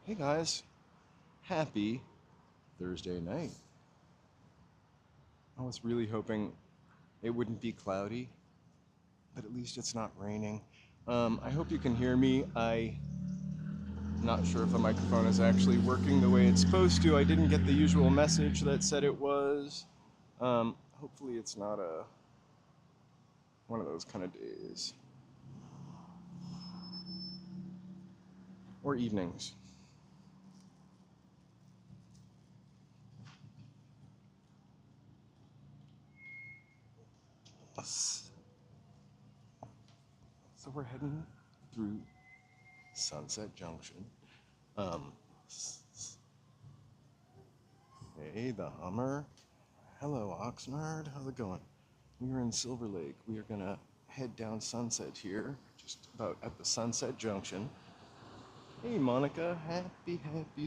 Hey guys, happy Thursday night. I was really hoping it wouldn't be cloudy, but at least it's not raining. I hope you can hear me. I'm not sure if the microphone is actually working the way it's supposed to. I didn't get the usual message that said it was. Hopefully it's not one of those kind of days. Or evenings. So we're heading through Sunset Junction. Um, hey, the Hummer. Hello, Oxnard. How's it going? We are in Silver Lake. We are gonna head down Sunset here, just about at the Sunset Junction. Hey, Monica. Happy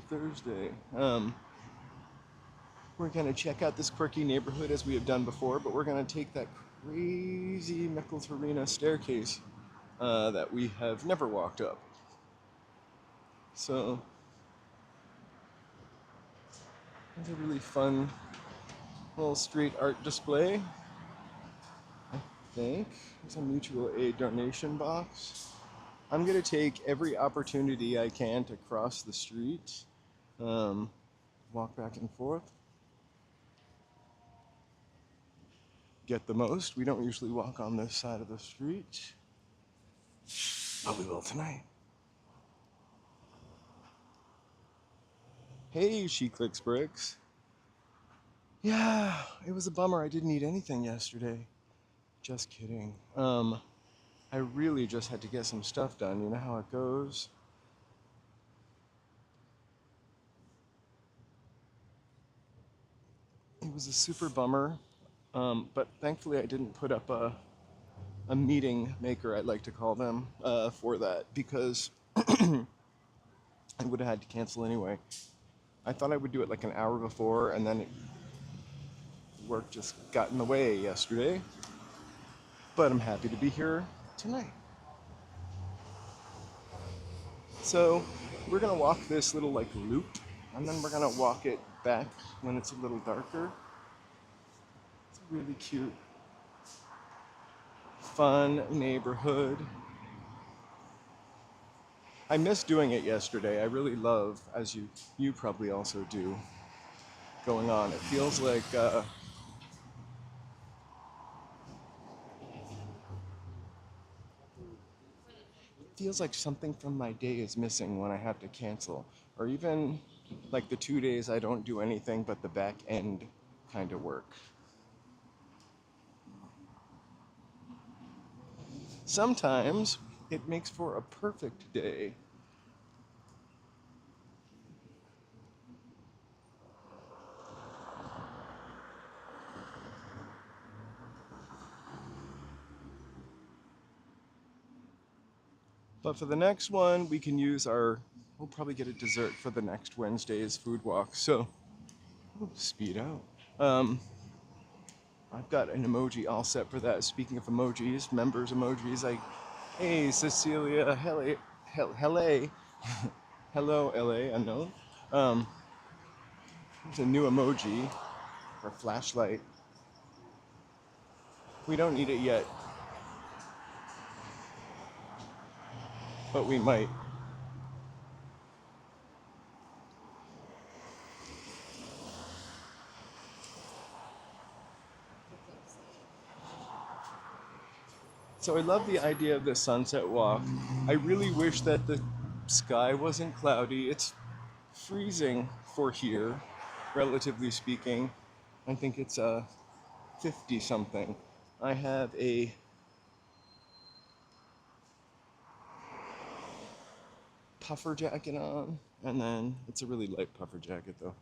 Thursday. We're gonna check out this quirky neighborhood as we have done before, but we're gonna take that crazy Micheltorena staircase that we have never walked up. So it's a really fun little street art display. I think it's a mutual aid donation box. I'm gonna take every opportunity I can to cross the street, walk back and forth, get the most. We don't usually walk on this side of the street, but we will tonight. Hey, She Clicks Bricks. Yeah, it was a bummer. I didn't eat anything yesterday. Just kidding. I really just had to get some stuff done. You know how it goes. It was a super bummer, but thankfully I didn't put up a meeting maker, I'd like to call them, for that, because I would have had to cancel anyway. I thought I would do it like an hour before, and then work just got in the way yesterday. But I'm happy to be here tonight. So we're gonna walk this little like loop, and then we're gonna walk it back when it's a little darker. It's a really cute, fun neighborhood. I missed doing it yesterday. I really love, as you probably also do, going on. It feels like something from my day is missing when I have to cancel, or even like the 2 days I don't do anything but the back end kind of work. Sometimes it makes for a perfect day. But for the next one, we can use we'll probably get a dessert for the next Wednesday's food walk. So, speed out. I've got an emoji all set for that. Speaking of emojis, members emojis, hey, Cecilia, hello, hello, LA, unknown. There's a new emoji for flashlight. We don't need it yet, but we might. So I love the idea of the sunset walk. I really wish that the sky wasn't cloudy. It's freezing for here, relatively speaking. I think it's 50 something. I have a puffer jacket on, and then it's a really light puffer jacket though.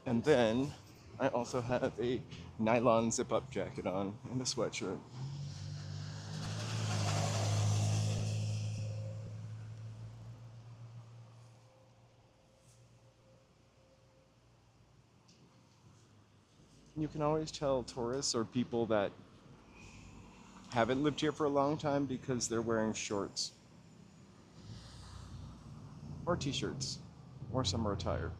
And then I also have a nylon zip-up jacket on and a sweatshirt. You can always tell tourists or people that haven't lived here for a long time because they're wearing shorts. or t-shirts, or summer attire.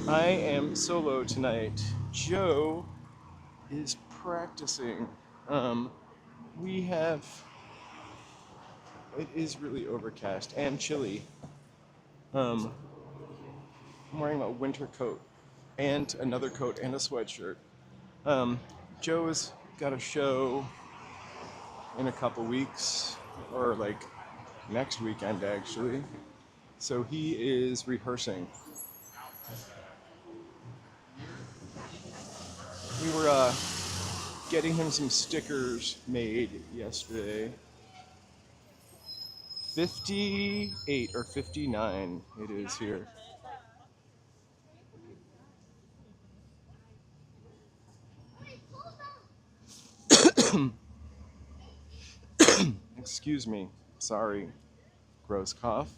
I am solo tonight. Joe is practicing. We have, it is really overcast and chilly. Um, I'm wearing a winter coat and another coat and a sweatshirt. Um, Joe's got a show in a couple weeks, or like next weekend actually. So he is rehearsing. We were getting him some stickers made yesterday. 58 or 59 it is here. Excuse me. Sorry. Gross cough.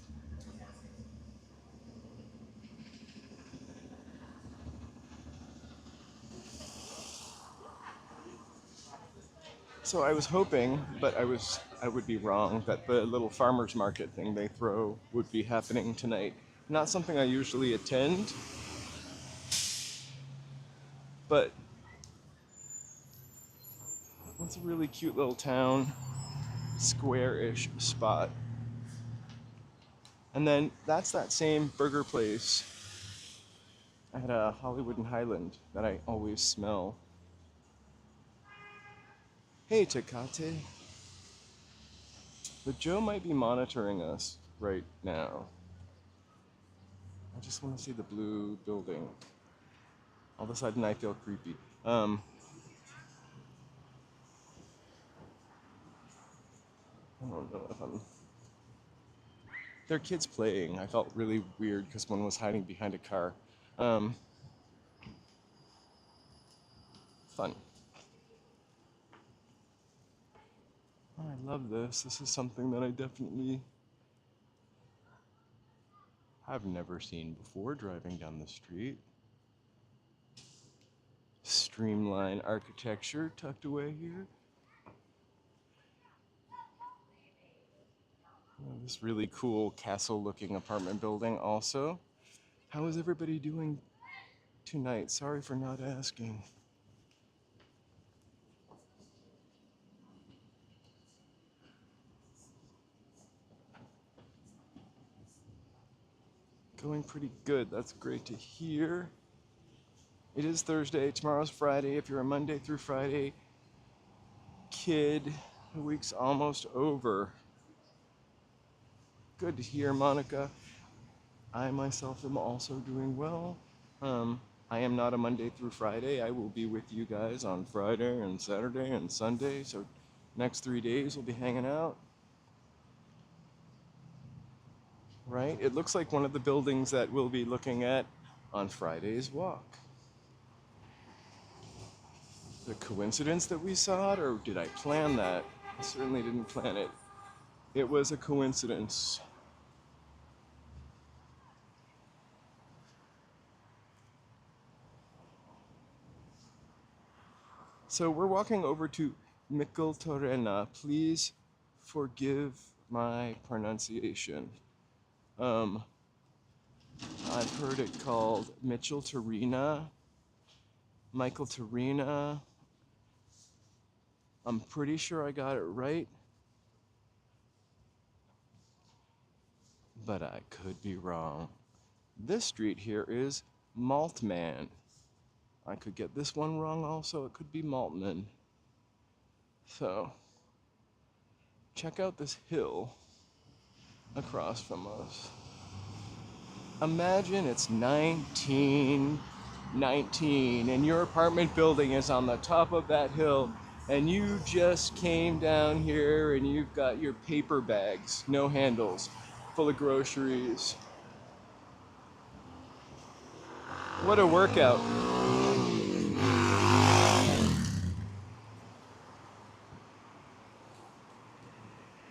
So I was hoping, but I would be wrong, that the little farmers market thing they throw would be happening tonight. Not something I usually attend, but it's a really cute little town, square-ish spot. And then that's that same burger place at Hollywood and Highland that I always smell. Hey, Tecate. But Joe might be monitoring us right now. I just want to see the blue building. All of a sudden, I feel creepy. I don't know if I'm. There are kids playing. I felt really weird because one was hiding behind a car. Fun. Oh, I love this. This is something that I definitely have never seen before driving down the street. Streamline architecture tucked away here. Oh, this really cool castle-looking apartment building also. How is everybody doing tonight? Sorry for not asking. Going pretty good. That's great to hear. It is Thursday. Tomorrow's Friday. If you're a Monday through Friday kid, the week's almost over. Good to hear, Monica. I myself am also doing well. I am not a Monday through Friday. I will be with you guys on Friday and Saturday and Sunday. So next 3 days we'll be hanging out. Right? It looks like one of the buildings that we'll be looking at on Friday's walk. The coincidence that we saw it, or did I plan that? I certainly didn't plan it. It was a coincidence. So we're walking over to Micheltorena. Please forgive my pronunciation. I've heard it called Micheltorena, Micheltorena. I'm pretty sure I got it right, but I could be wrong. This street here is Maltman. I could get this one wrong also. It could be Maltman. So, check out this hill across from us. Imagine it's 1919 and your apartment building is on the top of that hill and you just came down here and you've got your paper bags, no handles, full of groceries. What a workout.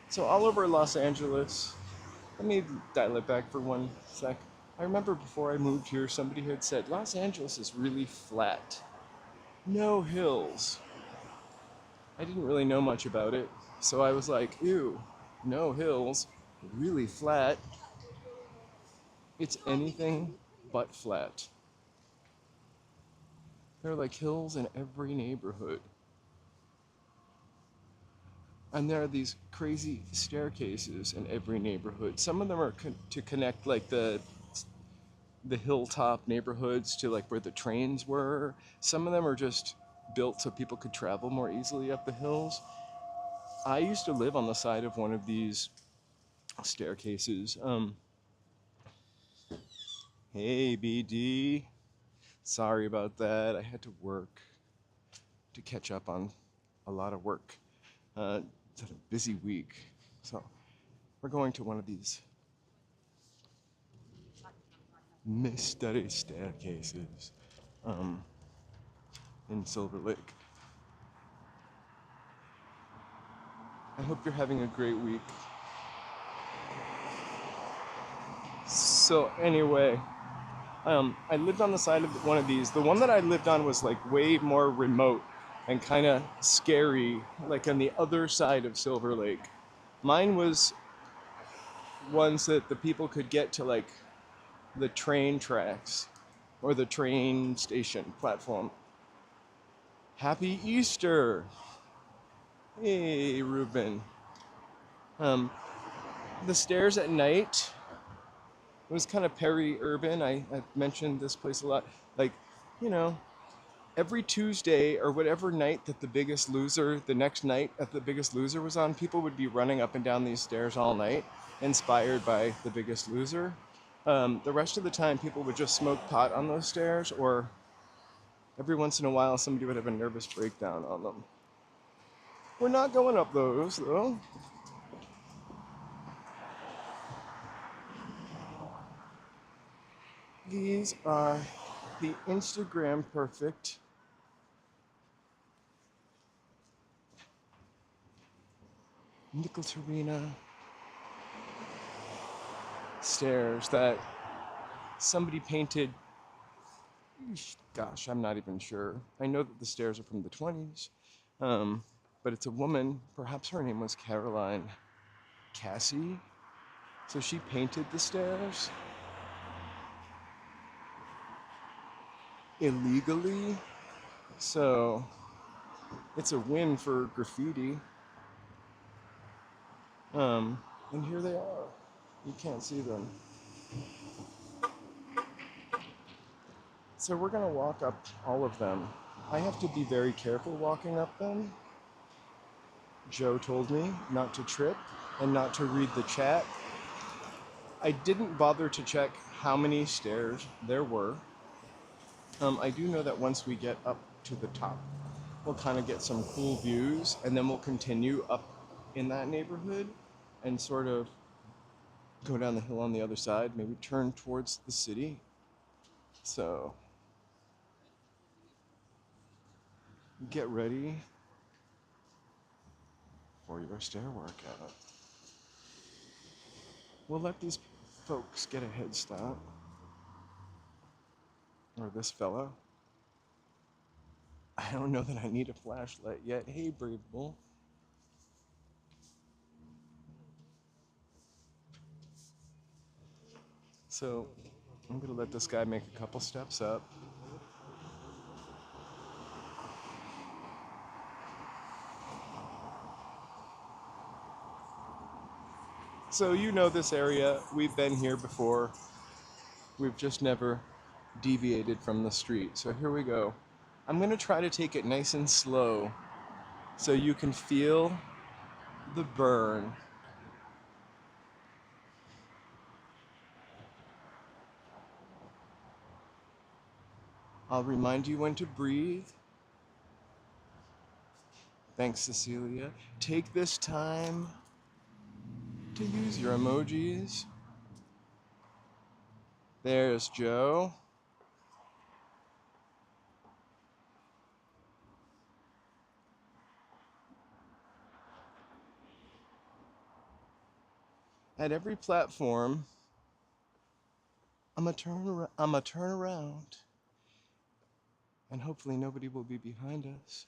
So all over Los Angeles, let me dial it back for one sec. I remember before I moved here, somebody had said, Los Angeles is really flat. No hills. I didn't really know much about it, So I was like, ew, no hills, really flat. It's anything but flat. There are like hills in every neighborhood. And there are these crazy staircases in every neighborhood. Some of them are to connect like the hilltop neighborhoods to like where the trains were. Some of them are just built so people could travel more easily up the hills. I used to live on the side of one of these staircases. Hey BD, sorry about that. I had to work to catch up on a lot of work. It's had a busy week, so we're going to one of these mystery staircases in Silver Lake. I hope you're having a great week. So anyway, I lived on the side of one of these. The one that I lived on was like way more remote and kind of scary, like on the other side of Silver Lake. Mine was ones that the people could get to like the train tracks or the train station platform. Happy Easter! Hey, Ruben. Um, the stairs at night, it was kind of peri-urban. I mentioned this place a lot. Like, you know, every Tuesday or whatever night that The Biggest Loser, the next night that The Biggest Loser was on, people would be running up and down these stairs all night, inspired by The Biggest Loser. The rest of the time, people would just smoke pot on those stairs, or every once in a while, somebody would have a nervous breakdown on them. We're not going up those, though. These are the Instagram perfect Micheltorena stairs that somebody painted. Gosh, I'm not even sure. I know that the stairs are from the 20s, but it's a woman. Perhaps her name was Caroline Cassie. So she painted the stairs illegally. So it's a win for graffiti. And here they are. You can't see them. So we're gonna walk up all of them. I have to be very careful walking up them. Joe told me not to trip and not to read the chat. I didn't bother to check how many stairs there were. I do know that once we get up to the top, we'll kind of get some cool views, and then we'll continue up in that neighborhood and sort of go down the hill on the other side, maybe turn towards the city. So get ready for your stair workout. We'll let these folks get a head start. Or this fella. I don't know that I need a flashlight yet. Hey, Brave Bull. So I'm gonna let this guy make a couple steps up. So you know this area. We've been here before. We've just never deviated from the street. So here we go. I'm gonna try to take it nice and slow so you can feel the burn. I'll remind you when to breathe. Thanks, Cecilia. Take this time to use your emojis. There's Joe. At every platform, I'm gonna turn around, and hopefully nobody will be behind us.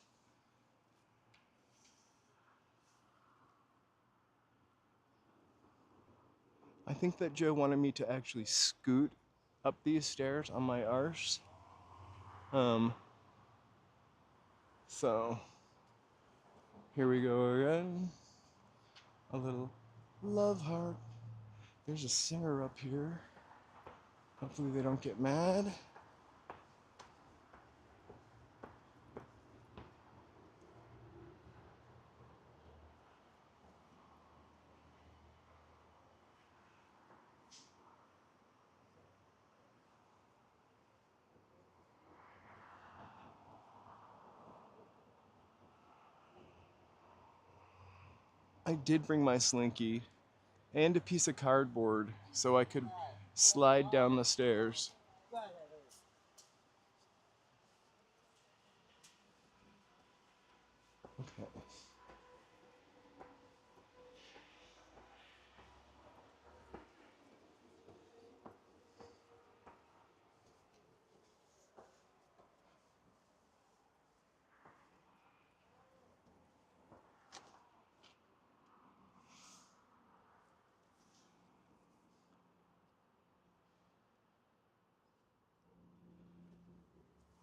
I think that Joe wanted me to actually scoot up these stairs on my arse. Um, so here we go again. A little love heart. There's a singer up here. Hopefully they don't get mad. I did bring my slinky and a piece of cardboard so I could slide down the stairs. Okay.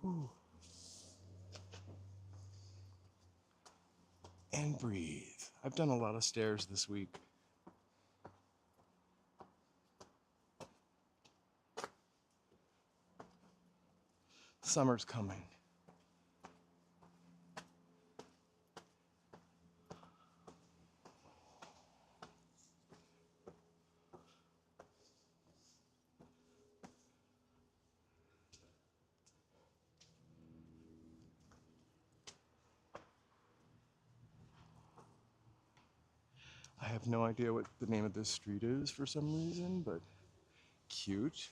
Ooh. And breathe. I've done a lot of stairs this week. Summer's coming. I have no idea what the name of this street is for some reason, but cute.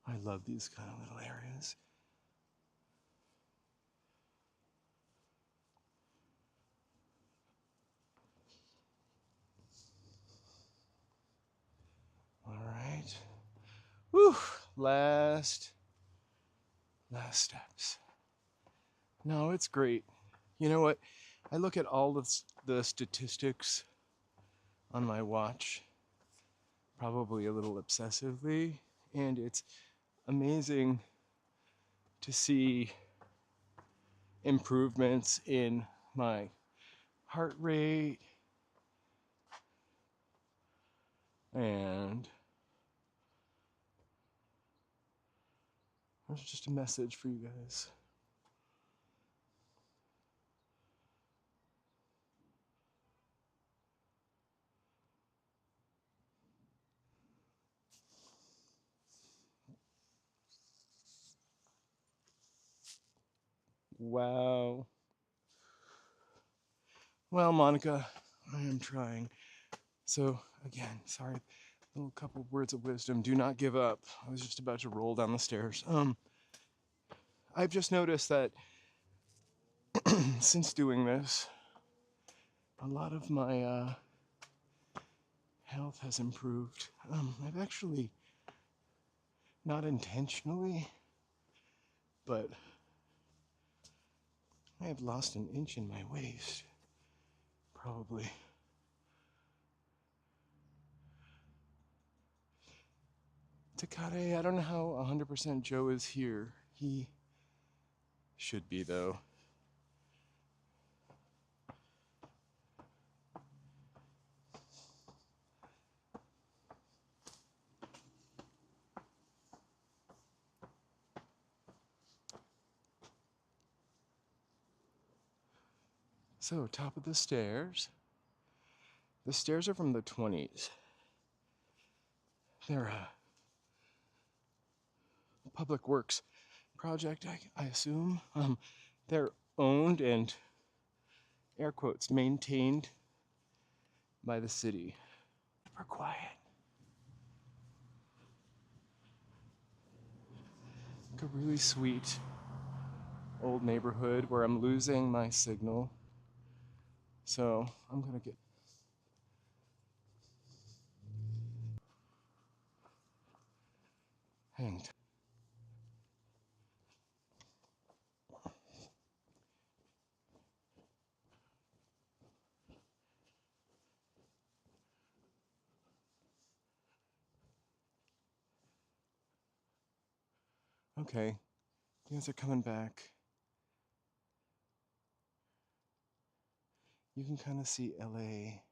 I love these kind of little areas. All right. Whew. Last steps. No, it's great. You know what? I look at all of the statistics on my watch, probably a little obsessively, and it's amazing to see improvements in my heart rate and there's just a message for you guys. Wow. Well, Monica, I am trying. So, again, sorry, a little couple words of wisdom. Do not give up. I was just about to roll down the stairs. I've just noticed that since doing this, a lot of my health has improved. I've actually, not intentionally, but I have lost an inch in my waist, probably. Takare, I don't know how 100% Joe is here. He should be, though. So, top of the stairs. The stairs are from the 20s. They're a public works project, I assume. They're owned and, air quotes, maintained by the city. Super quiet. Like a really sweet old neighborhood where I'm losing my signal. So I'm gonna get hanged. Okay, you guys are coming back. You can kind of see LA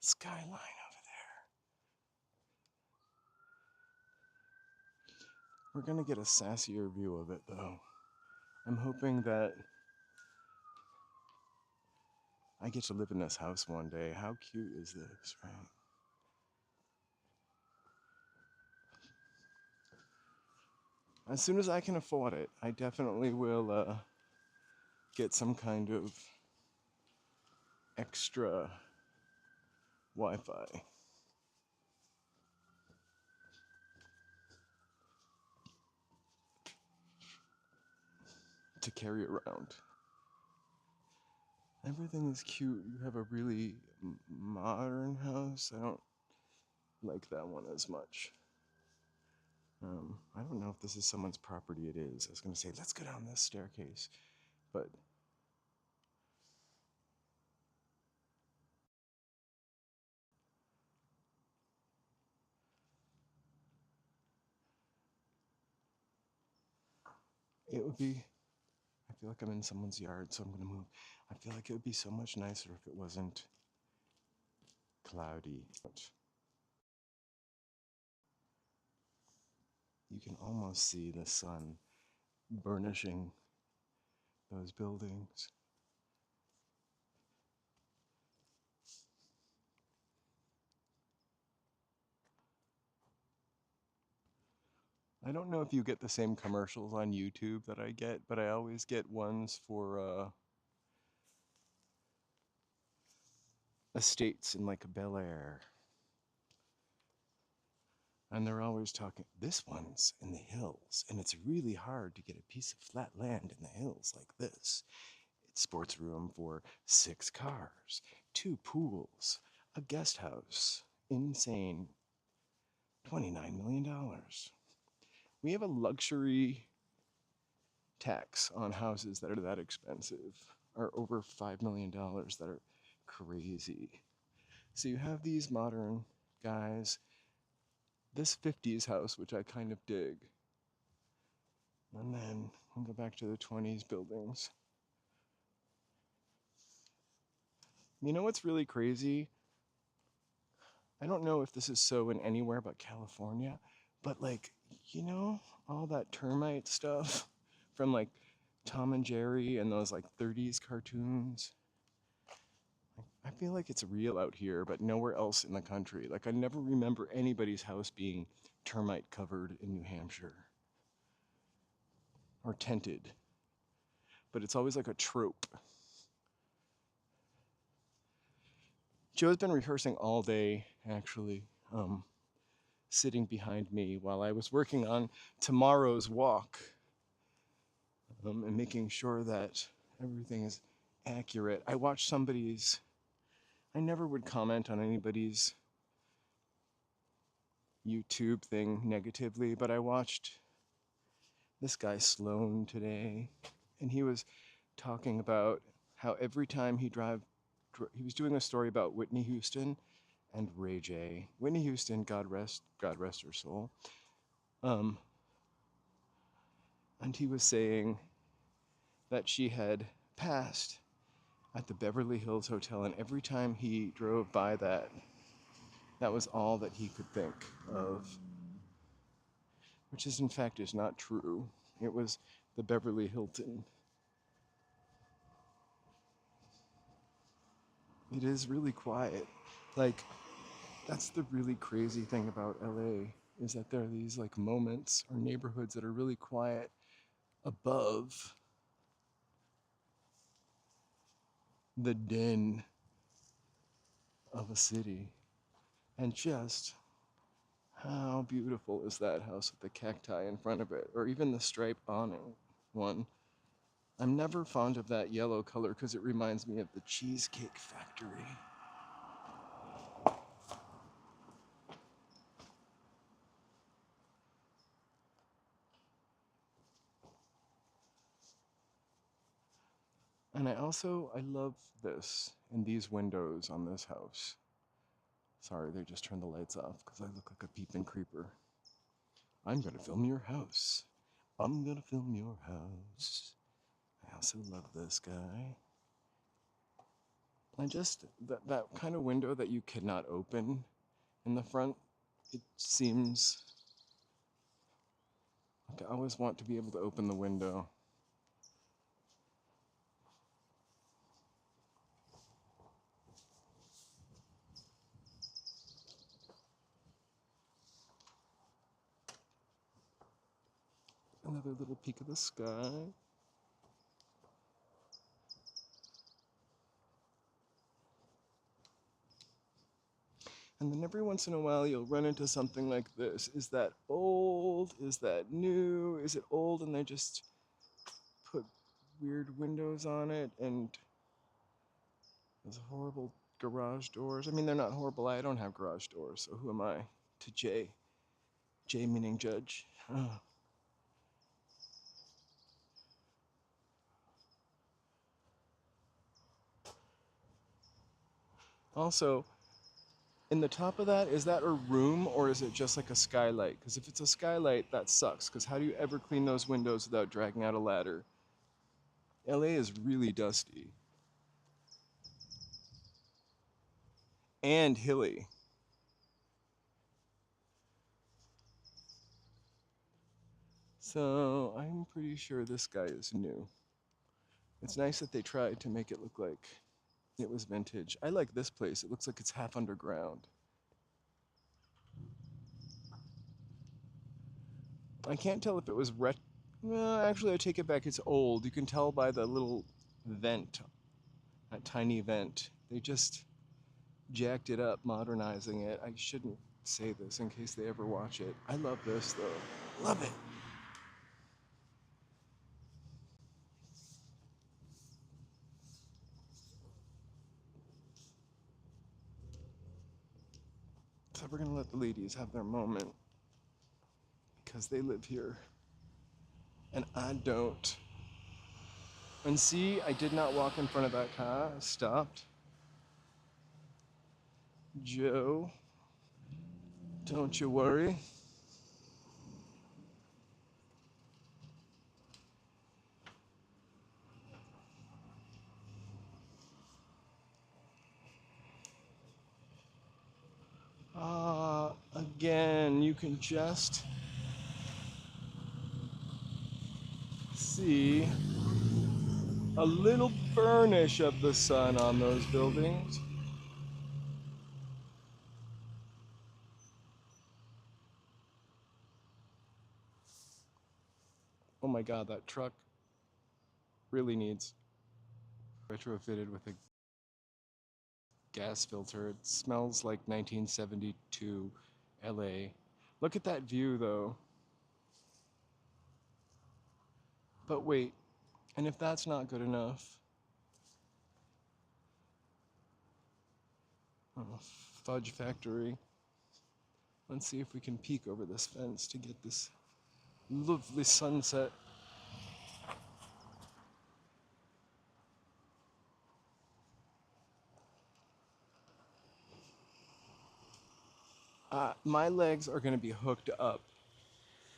skyline over there. We're gonna get a sassier view of it though. I'm hoping that I get to live in this house one day. How cute is this, right? As soon as I can afford it, I definitely will get some kind of extra Wi-Fi to carry around. Everything is cute. You have a really modern house. I don't like that one as much. I don't know if this is someone's property. It is. I was going to say, let's go down this staircase, but it would be, I feel like I'm in someone's yard, so I'm going to move. I feel like it would be so much nicer if it wasn't cloudy. You can almost see the sun burnishing those buildings. I don't know if you get the same commercials on YouTube that I get, but I always get ones for estates in like Bel Air. And they're always talking, this one's in the hills, and it's really hard to get a piece of flat land in the hills like this. It sports room for 6 cars, 2 pools, a guest house. Insane. $29 million. We have a luxury tax on houses that are that expensive, or over $5 million that are crazy. So you have these modern guys, this 50s house, which I kind of dig, and then we'll go back to the 20s buildings. You know what's really crazy? I don't know if this is so in anywhere but California, but like, you know, all that termite stuff from like Tom and Jerry and those like 30s cartoons. I feel like it's real out here, but nowhere else in the country. Like, I never remember anybody's house being termite covered in New Hampshire or tented, but it's always like a trope. Joe's been rehearsing all day, actually, sitting behind me while I was working on tomorrow's walk, and making sure that everything is accurate. I watched somebody's, I never would comment on anybody's YouTube thing negatively, but I watched this guy Sloan today, and he was talking about how every time he was doing a story about Whitney Houston and Ray J. Whitney Houston, God rest her soul. And he was saying that she had passed at the Beverly Hills Hotel, and every time he drove by that, that was all that he could think of, which is in fact is not true. It was the Beverly Hilton. It is really quiet. Like, that's the really crazy thing about LA, is that there are these like moments or neighborhoods that are really quiet above the din of a city. And just how beautiful is that house with the cacti in front of it, or even the striped awning one. I'm never fond of that yellow color because it reminds me of the Cheesecake Factory. And I love this and these windows on this house. Sorry, they just turned the lights off because I look like a peeping creeper. I'm gonna film your house. I'm gonna film your house. I also love this guy. I just, that kind of window that you cannot open in the front, it seems like I always want to be able to open the window. Another little peek of the sky. And then every once in a while you'll run into something like this. Is that old? Is that new? Is it old and they just put weird windows on it and those horrible garage doors? I mean, they're not horrible. I don't have garage doors, so who am I to J? J meaning judge. Oh. Also, in the top of that, is that a room or is it just like a skylight? Because if it's a skylight, that sucks. Because how do you ever clean those windows without dragging out a ladder? LA is really dusty and hilly. So I'm pretty sure this guy is new. It's nice that they tried to make it look like it was vintage. I like this place. It looks like it's half underground. I can't tell if it was well, actually, I take it back. It's old. You can tell by the little vent, that tiny vent. They just jacked it up, modernizing it. I shouldn't say this in case they ever watch it. I love this, though. Love it. So we're going to let the ladies have their moment because they live here and I don't. And see, I did not walk in front of that car. I stopped. Joe, don't you worry. Again, you can just see a little burnish of the sun on those buildings. Oh my God, that truck really needs retrofitted with a gas filter. It smells like 1972 LA. Look at that view though. But wait, and if that's not good enough, oh, Fudge Factory. Let's see if we can peek over this fence to get this lovely sunset. My legs are going to be hooked up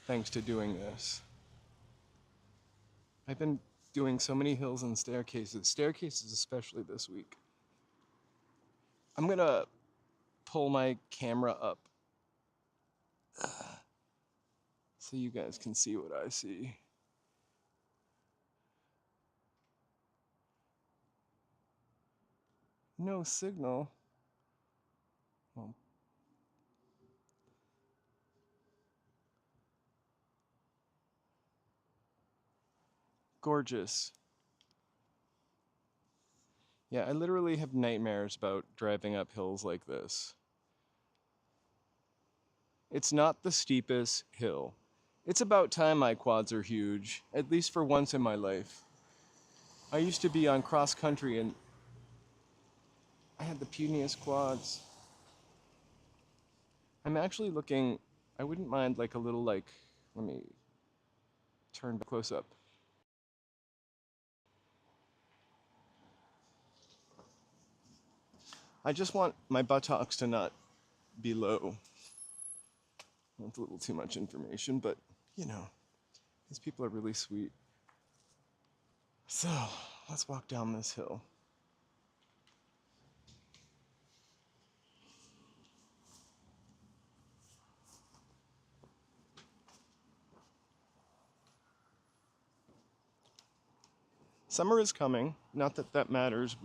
thanks to doing this. I've been doing so many hills and staircases especially this week. I'm going to pull my camera up so you guys can see what I see. No signal. Well, gorgeous. Yeah, I literally have nightmares about driving up hills like this. It's not the steepest hill. It's about time my quads are huge, at least for once in my life. I used to be on cross country and I had the puniest quads. I'm actually looking, I wouldn't mind like a little let me turn close up. I just want my buttocks to not be low. That's a little too much information, but you know, these people are really sweet. So let's walk down this hill. Summer is coming. Not that that matters.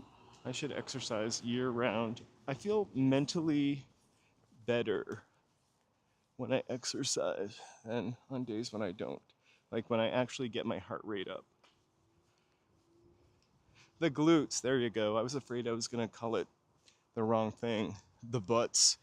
I should exercise year round. I feel mentally better when I exercise than on days when I don't. Like when I actually get my heart rate up. The glutes, there you go. I was afraid I was going to call it the wrong thing. The butts.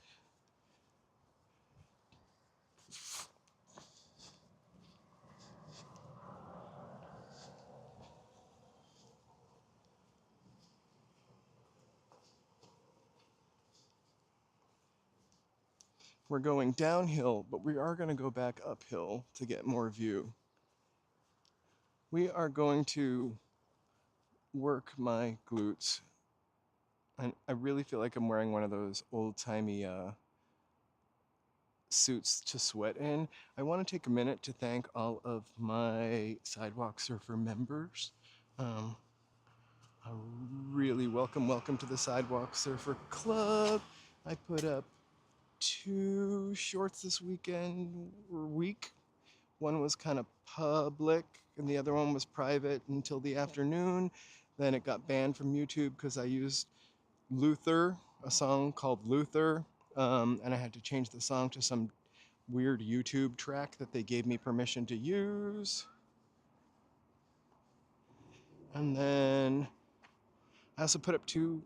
We're going downhill, but we are going to go back uphill to get more view. We are going to work my glutes. And I really feel like I'm wearing one of those old-timey suits to sweat in. I want to take a minute to thank all of my Sidewalk Surfer members. Um, a really welcome to the Sidewalk Surfer Club. I put up 2 shorts this week. One was kind of public, and the other one was private until the afternoon. Then it got banned from YouTube because I used Luther, a song called Luther, and I had to change the song to some weird YouTube track that they gave me permission to use. And then I also put up 2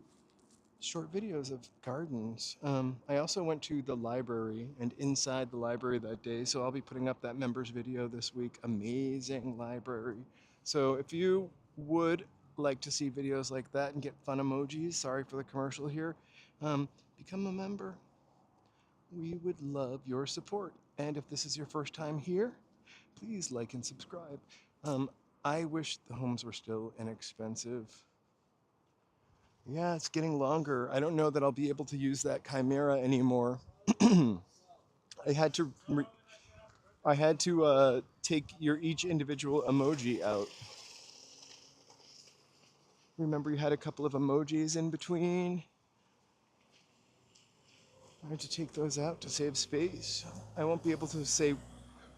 short videos of gardens. I also went to the library and inside the library that day, so I'll be putting up that members video this week. Amazing library. So if you would like to see videos like that and get fun emojis, sorry for the commercial here, become a member. We would love your support. And if this is your first time here, please like and subscribe. I wish the homes were still inexpensive. Yeah, it's getting longer. I don't know that I'll be able to use that chimera anymore. I had to take your each individual emoji out. Remember you had a couple of emojis in between? I had to take those out to save space. I won't be able to say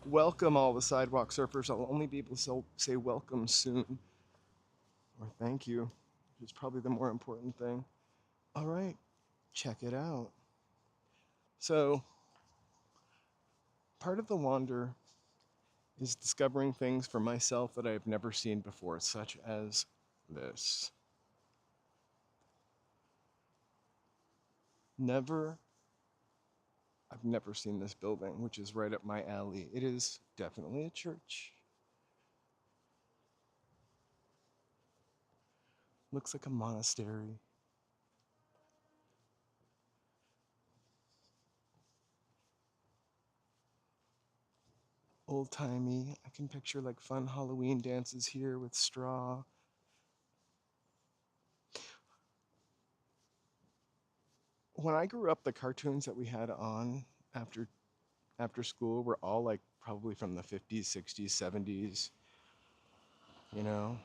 welcome all the sidewalk surfers. I'll only be able to say welcome soon. Or thank you, which is probably the more important thing. All right, check it out. So, part of the wander is discovering things for myself that I've never seen before, such as this. I've never seen this building, which is right up my alley. It is definitely a church. Looks like a monastery. Old-timey. I can picture like fun Halloween dances here with straw. When I grew up, the cartoons that we had on after school were all like probably from the 50s, 60s, 70s, you know?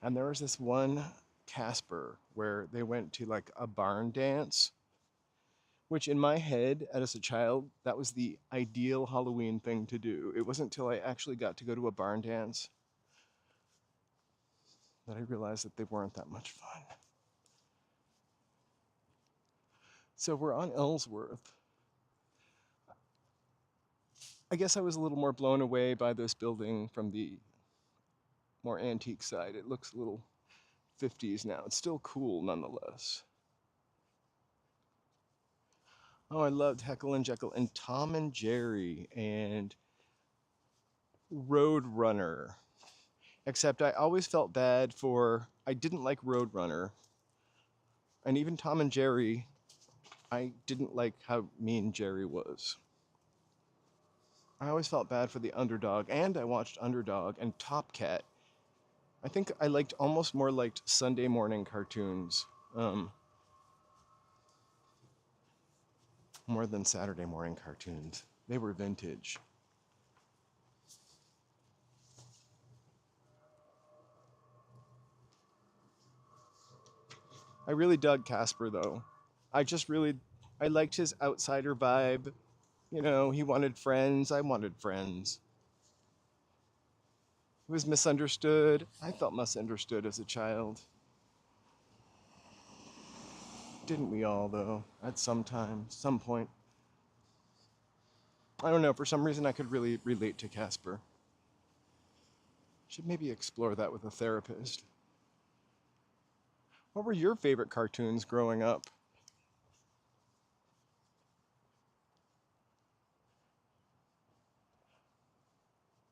And there was this one Casper where they went to like a barn dance, which in my head as a child, that was the ideal Halloween thing to do. It wasn't until I actually got to go to a barn dance that I realized that they weren't that much fun. So we're on Ellsworth. I guess I was a little more blown away by this building from the more antique side. It looks a little 50s now. It's still cool nonetheless. Oh, I loved Heckle and Jekyll and Tom and Jerry and Roadrunner. Except I always felt bad I didn't like Roadrunner. And even Tom and Jerry, I didn't like how mean Jerry was. I always felt bad for the underdog, and I watched Underdog and Top Cat. I think I almost more liked Sunday morning cartoons more than Saturday morning cartoons. They were vintage. I really dug Casper though. I liked his outsider vibe. You know, he wanted friends, I wanted friends. He was misunderstood. I felt misunderstood as a child. Didn't we all though, at some time, some point? I don't know, for some reason I could really relate to Casper. Should maybe explore that with a therapist. What were your favorite cartoons growing up?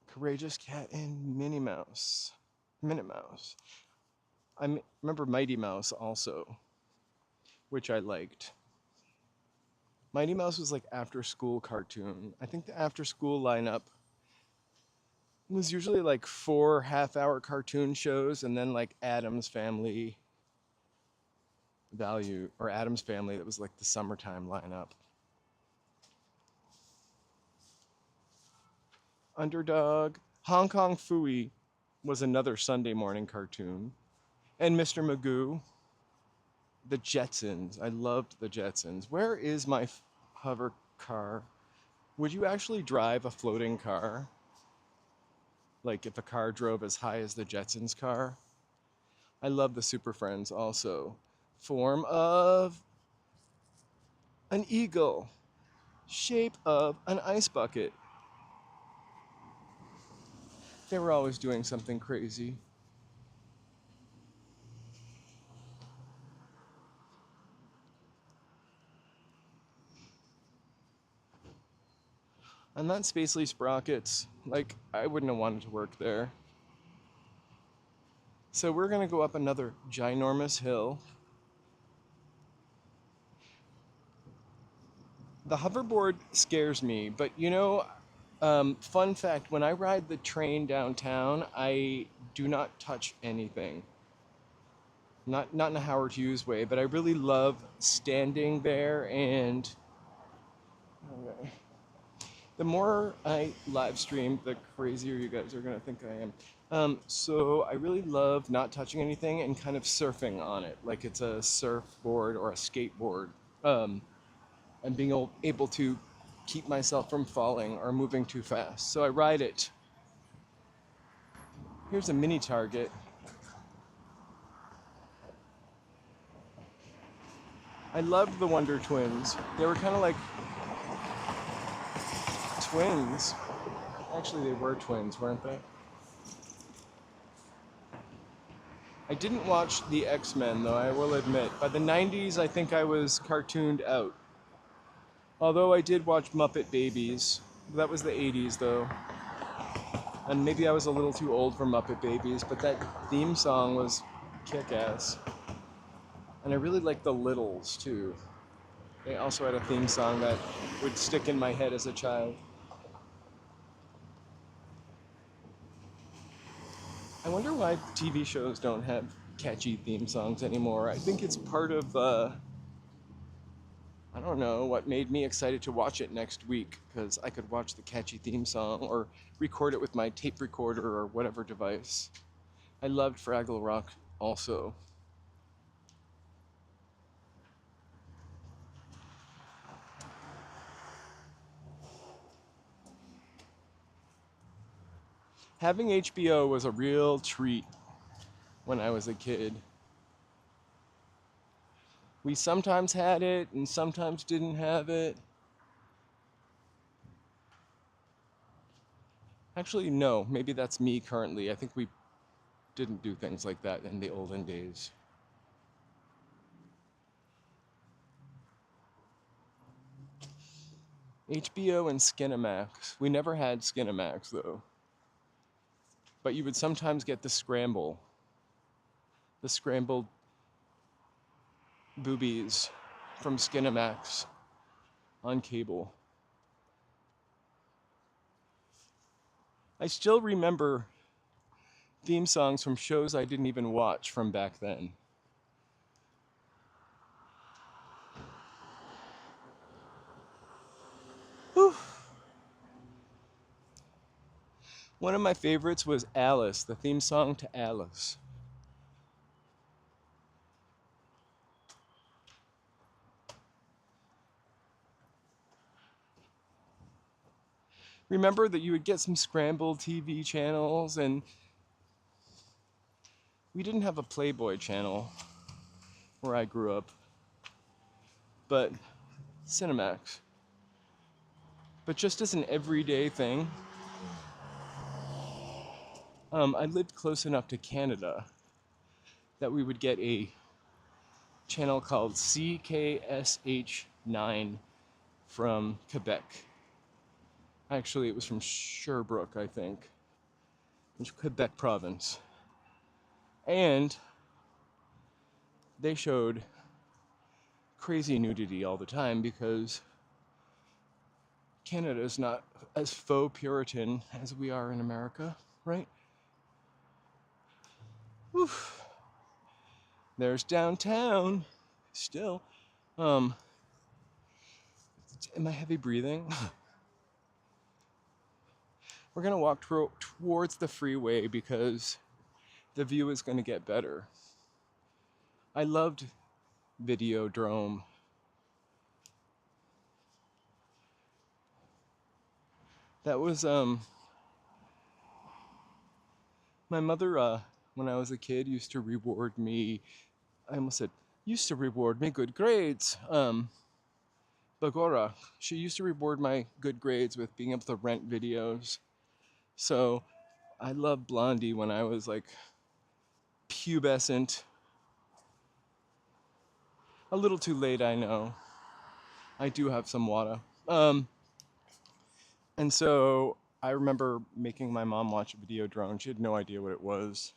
Courageous Cat and Minnie Mouse. Minnie Mouse. Remember Mighty Mouse also, which I liked. Mighty Mouse was like after school cartoon. I think the after school lineup was usually like 4 half-hour cartoon shows and then like Addams Family Value or Addams Family that was like the summertime lineup. Underdog. Hong Kong Phooey was another Sunday morning cartoon. And Mr. Magoo. The Jetsons. I loved the Jetsons. Where is my hover car? Would you actually drive a floating car? Like if a car drove as high as the Jetsons car? I love the Super Friends also. Form of an eagle. Shape of an ice bucket. They were always doing something crazy. And that Spacely Sprockets, like, I wouldn't have wanted to work there. So we're gonna go up another ginormous hill. The hoverboard scares me, but you know, fun fact, when I ride the train downtown, I do not touch anything. Not in a Howard Hughes way, but I really love standing there and okay. The more I live stream, the crazier you guys are gonna think I am. So I really love not touching anything and kind of surfing on it, like it's a surfboard or a skateboard, and being able to keep myself from falling or moving too fast. So I ride it. Here's a mini Target. I loved the Wonder Twins. They were kind of like twins. Actually, they were twins, weren't they? I didn't watch the X-Men, though, I will admit. By the 90s, I think I was cartooned out. Although I did watch Muppet Babies. That was the 80s, though. And maybe I was a little too old for Muppet Babies, but that theme song was kick-ass. And I really liked the Littles, too. They also had a theme song that would stick in my head as a child. I wonder why TV shows don't have catchy theme songs anymore. I think it's part of, I don't know, what made me excited to watch it next week, because I could watch the catchy theme song or record it with my tape recorder or whatever device. I loved Fraggle Rock also. Having HBO was a real treat when I was a kid. We sometimes had it and sometimes didn't have it. Actually, no, maybe that's me currently. I think we didn't do things like that in the olden days. HBO and Skinamax. We never had Skinamax though. But you would sometimes get the scrambled boobies from Skinamax on cable. I still remember theme songs from shows I didn't even watch from back then. Whew. One of my favorites was Alice, the theme song to Alice. Remember that you would get some scrambled TV channels, and we didn't have a Playboy channel where I grew up, but Cinemax. But just as an everyday thing, I lived close enough to Canada that we would get a channel called CKSH9 from Quebec. Actually, it was from Sherbrooke, I think, which is Quebec province. And they showed crazy nudity all the time because Canada is not as faux Puritan as we are in America, right? Oof. There's downtown. Still. Am I heavy breathing? We're gonna walk towards the freeway because the view is gonna get better. I loved Videodrome. That was my mother when I was a kid used to reward me. I almost said used to reward me good grades. Bagora. She used to reward my good grades with being able to rent videos. So I loved Blondie when I was like pubescent. A little too late, I know. I do have some water. And so I remember making my mom watch Videodrome. She had no idea what it was.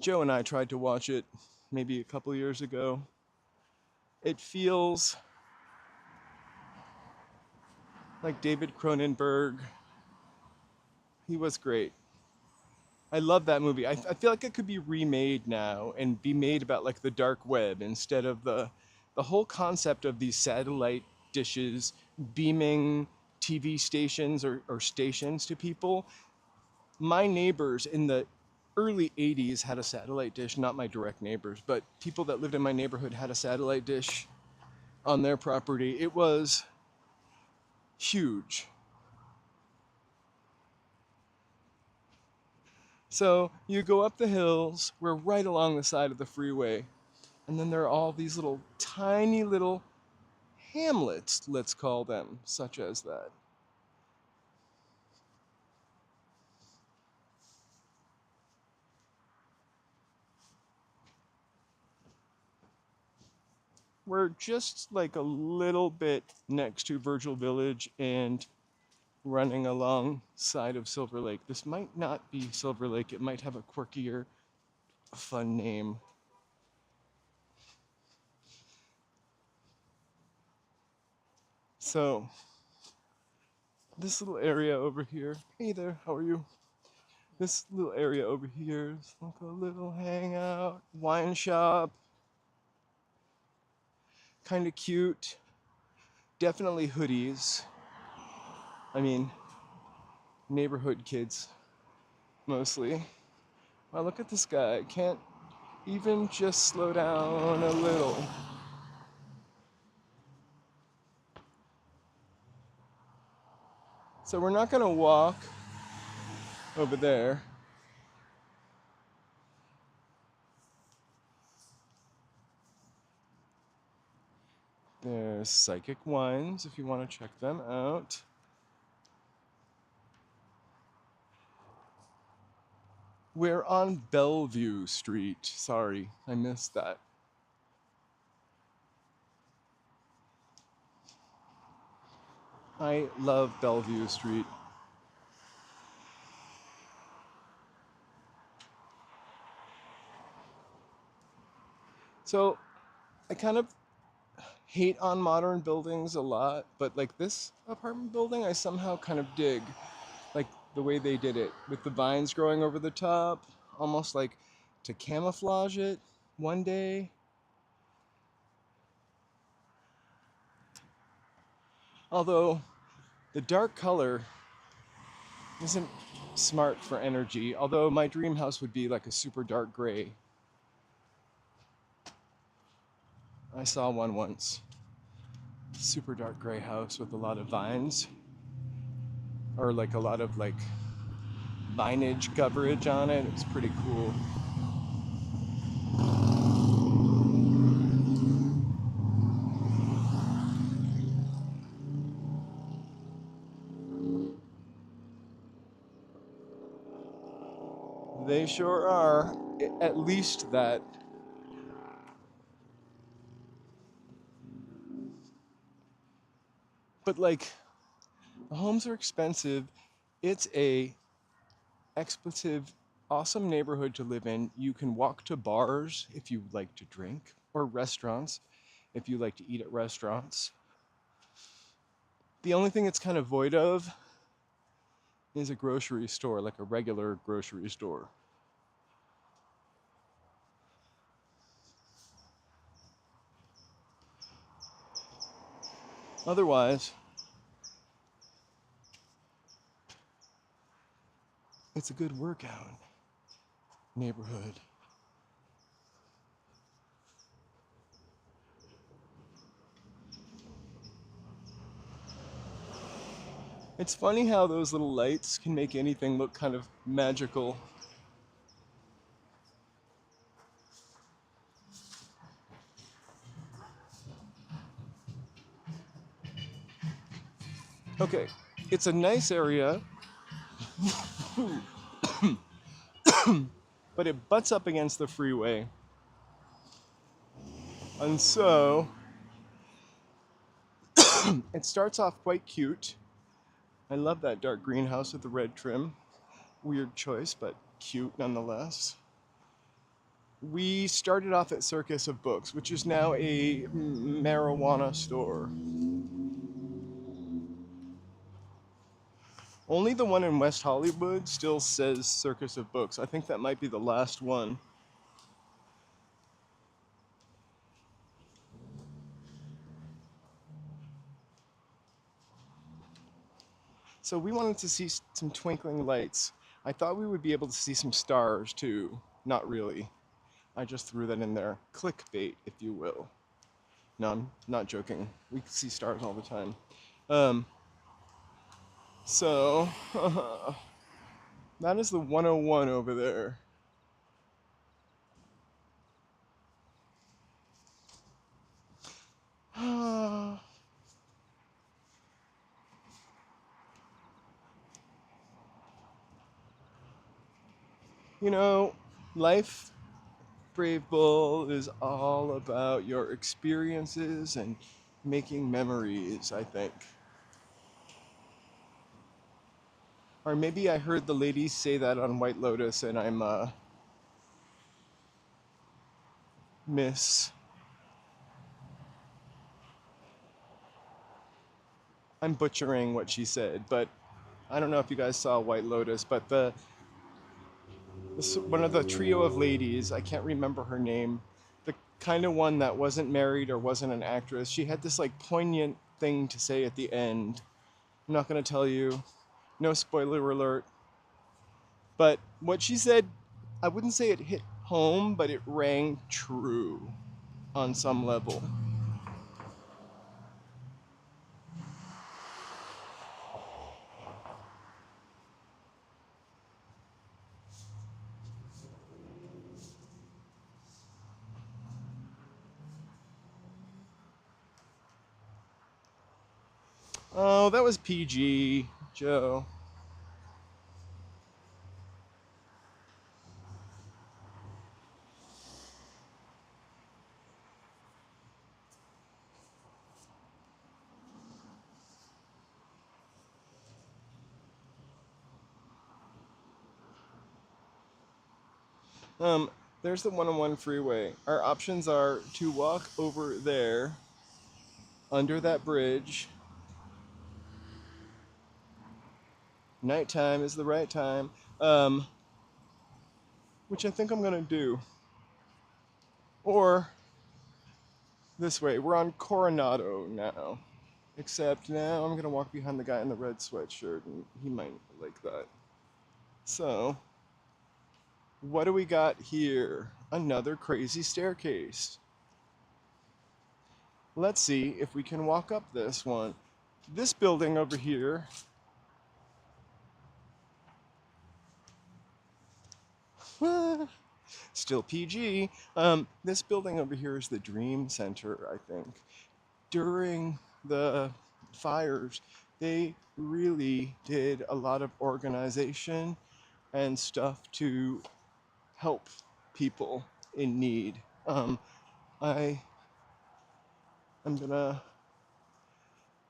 Joe and I tried to watch it maybe a couple years ago. It feels like David Cronenberg. He was great. I love that movie. I feel like it could be remade now and be made about like the dark web instead of the whole concept of these satellite dishes beaming TV stations or stations to people. My neighbors in the early 80s had a satellite dish, not my direct neighbors, but people that lived in my neighborhood had a satellite dish on their property. It was huge. So you go up the hills, we're right along the side of the freeway, and then there are all these little tiny little hamlets, let's call them, such as that. We're just like a little bit next to Virgil Village and running alongside of Silver Lake. This might not be Silver Lake, it might have a quirkier, fun name. So, this little area over here, hey there, how are you? This little area over here is like a little hangout, wine shop, kind of cute. Definitely hoodies. I mean, neighborhood kids, mostly. Wow, look at this guy. Can't even just slow down a little. So we're not gonna walk over there. There's Psychic Wines if you want to check them out. We're on Bellevue Street. Sorry, I missed that. I love Bellevue Street. So I kind of hate on modern buildings a lot, but like this apartment building, I somehow kind of dig. Like the way they did it with the vines growing over the top, almost like to camouflage it one day. Although The dark color isn't smart for energy, although my dream house would be like a super dark gray. I saw one once. Super dark gray house with a lot of vines, or like a lot of like vinage coverage on it. It was pretty cool. They sure are. At least that. But like, the homes are expensive. It's a expletive, awesome neighborhood to live in. You can walk to bars if you like to drink, or restaurants if you like to eat at restaurants. The only thing it's kind of void of is a grocery store, like a regular grocery store. Otherwise, it's a good workout neighborhood. It's funny how those little lights can make anything look kind of magical. Okay, it's a nice area, but it butts up against the freeway. And so it starts off quite cute. I love that dark greenhouse with the red trim. Weird choice, but cute nonetheless. We started off at Circus of Books, which is now a marijuana store. Only the one in West Hollywood still says Circus of Books. I think that might be the last one. So we wanted to see some twinkling lights. I thought we would be able to see some stars too. Not really. I just threw that in there. Clickbait, if you will. No, I'm not joking. We see stars all the time. Um, so, that is the 101 over there. You know, life, Brave Bull, is all about your experiences and making memories, I think. Or maybe I heard the ladies say that on White Lotus and miss. I'm butchering what she said, but I don't know if you guys saw White Lotus, but one of the trio of ladies, I can't remember her name, the kind of one that wasn't married or wasn't an actress, she had this like poignant thing to say at the end. I'm not going to tell you, no spoiler alert. But what she said, I wouldn't say it hit home, but it rang true on some level. Oh, that was PG, Joe. Um, there's the 101 freeway. Our options are to walk over there, under that bridge. Nighttime is the right time, which I think I'm gonna do. Or this way, we're on Coronado now. Except now I'm gonna walk behind the guy in the red sweatshirt and he might like that. So, what do we got here? Another crazy staircase. Let's see if we can walk up this one. This building over here still PG. This building over here is the Dream Center, I think. During the fires, they really did a lot of organization and stuff to help people in need. I am gonna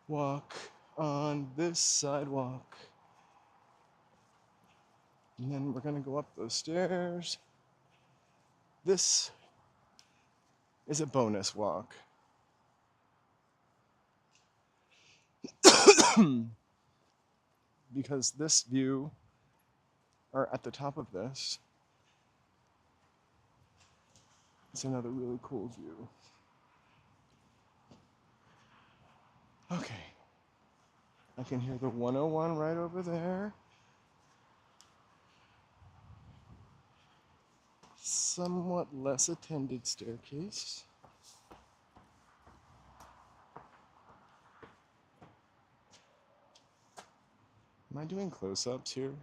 walk on this sidewalk, and then we're gonna go up those stairs. This is a bonus walk. Because this view, or at the top of this, is another really cool view. Okay. I can hear the 101 right over there. Somewhat less attended staircase. Am I doing close-ups here?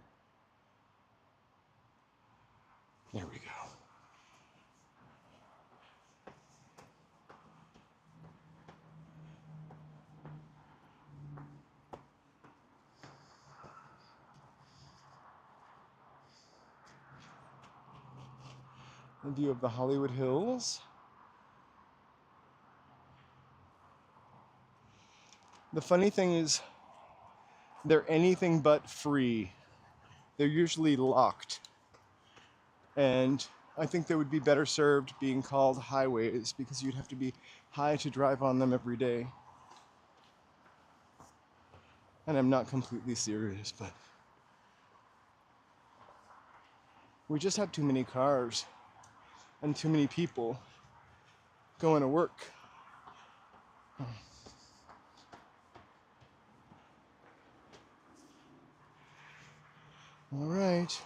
There we go. A view of the Hollywood Hills. The funny thing is, they're anything but free. They're usually locked. And I think they would be better served being called highways because you'd have to be high to drive on them every day. And I'm not completely serious, but we just have too many cars and too many people going to work. All right.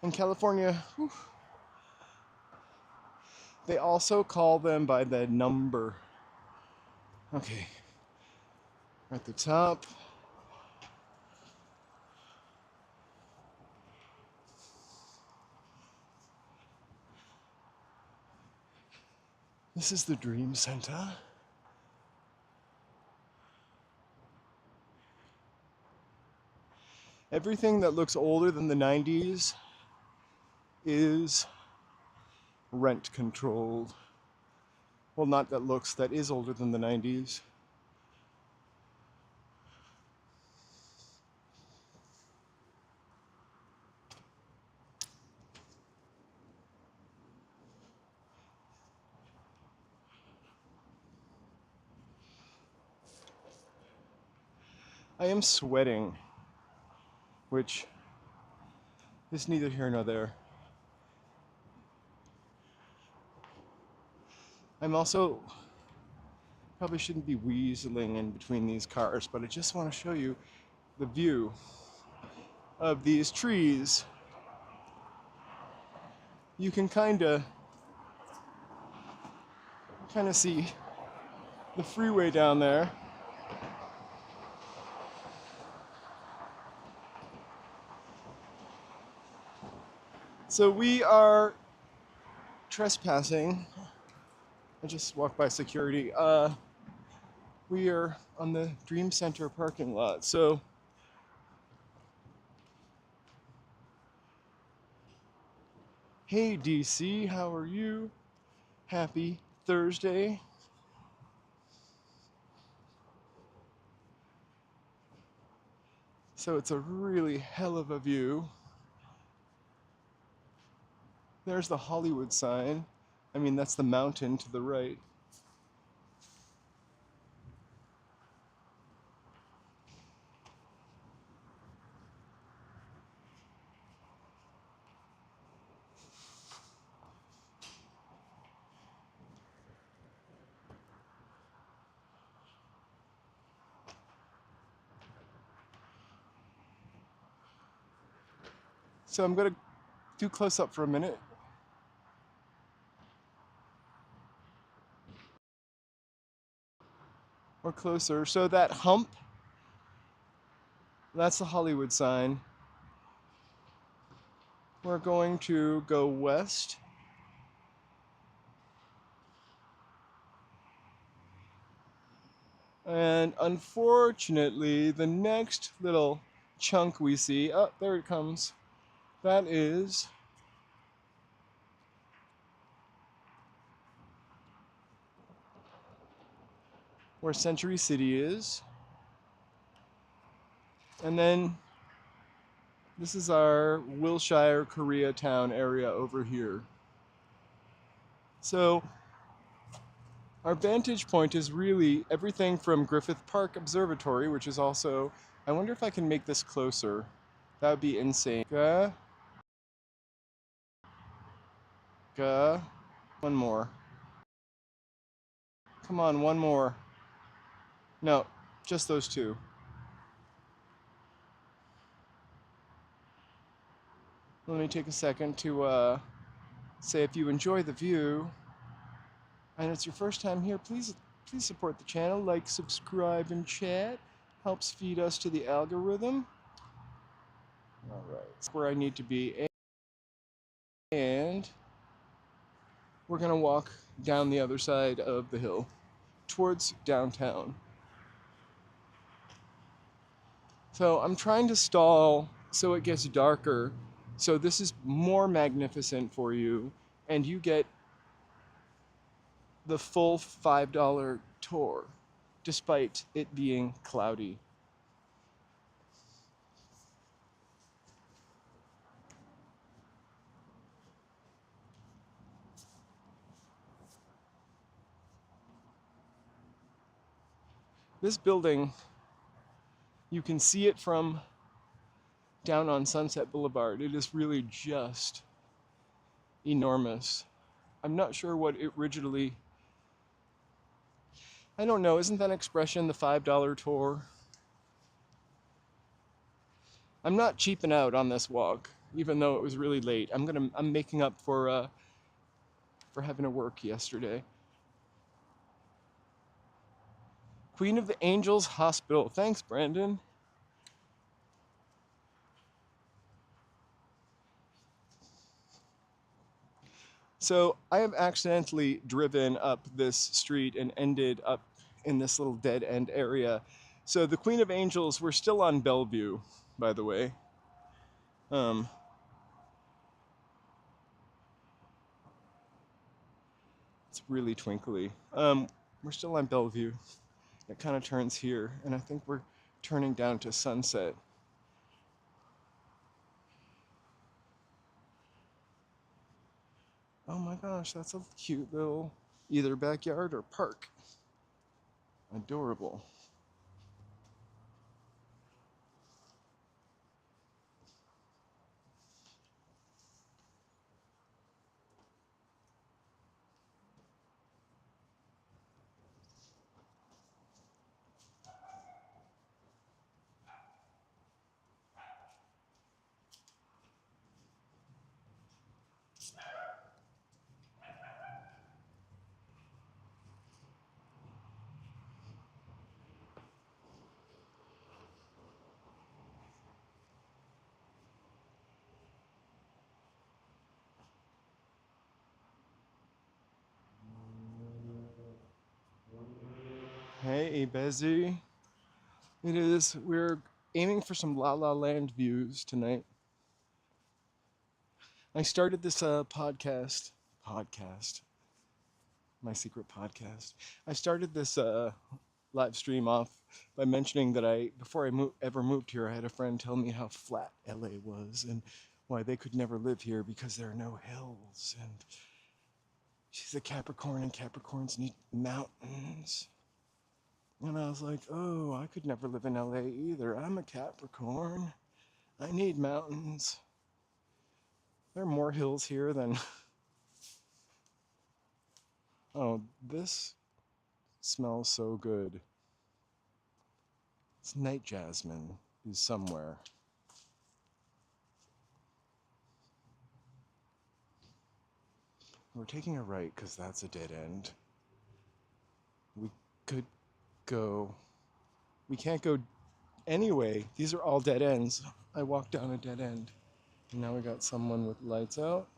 In California, whew, they also call them by the number. Okay. At the top. This is the Dream Center. Everything that looks older than the 90s is rent controlled. Well, not that looks, that is older than the 90s. I am sweating, which is neither here nor there. I'm also, probably shouldn't be weaseling in between these cars, but I just want to show you the view of these trees. You can kind of see the freeway down there. So we are trespassing. I just walked by security. We are on the Dream Center parking lot. So hey DC, how are you? Happy Thursday. So it's a really hell of a view. There's the Hollywood sign. I mean, that's the mountain to the right. So I'm gonna do close up for a minute. Or closer. So that hump, that's the Hollywood sign. We're going to go west. And unfortunately, the next little chunk we see, oh, there it comes. That is where Century City is. And then this is our Wilshire Koreatown area over here. So our vantage point is really everything from Griffith Park Observatory, which is also, I wonder if I can make this closer. That would be insane. One more. Come on, one more. No, just those two. Let me take a second to say if you enjoy the view and it's your first time here, please support the channel, like, subscribe, and chat. Helps feed us to the algorithm. All right, that's where I need to be. And we're gonna walk down the other side of the hill towards downtown. So I'm trying to stall so it gets darker. So this is more magnificent for you, and you get the full $5 tour, despite it being cloudy. This building, you can see it from down on Sunset Boulevard. It is really just enormous. I'm not sure what it originally, I don't know, isn't that expression the $5 tour? I'm not cheaping out on this walk, even though it was really late. I'm making up for having to work yesterday. Queen of the Angels Hospital. Thanks, Brandon. So I have accidentally driven up this street and ended up in this little dead end area. So the Queen of Angels, we're still on Bellevue, by the way. It's really twinkly. We're still on Bellevue. It kind of turns here, and I think we're turning down to Sunset. Oh my gosh, that's a cute little either backyard or park. Adorable. Hey, Bezzy. It is. We're aiming for some La La Land views tonight. I started this podcast, my secret podcast. I started this live stream off by mentioning that before I ever moved here, I had a friend tell me how flat LA was and why they could never live here because there are no hills. And she's a Capricorn, and Capricorns need mountains. And I was like, oh, I could never live in LA either. I'm a Capricorn. I need mountains. There are more hills here than. Oh, this smells so good. It's night jasmine is somewhere. We're taking a right because that's a dead end. We could go. We can't go anyway. These are all dead ends. I walked down a dead end. And now we got someone with lights out.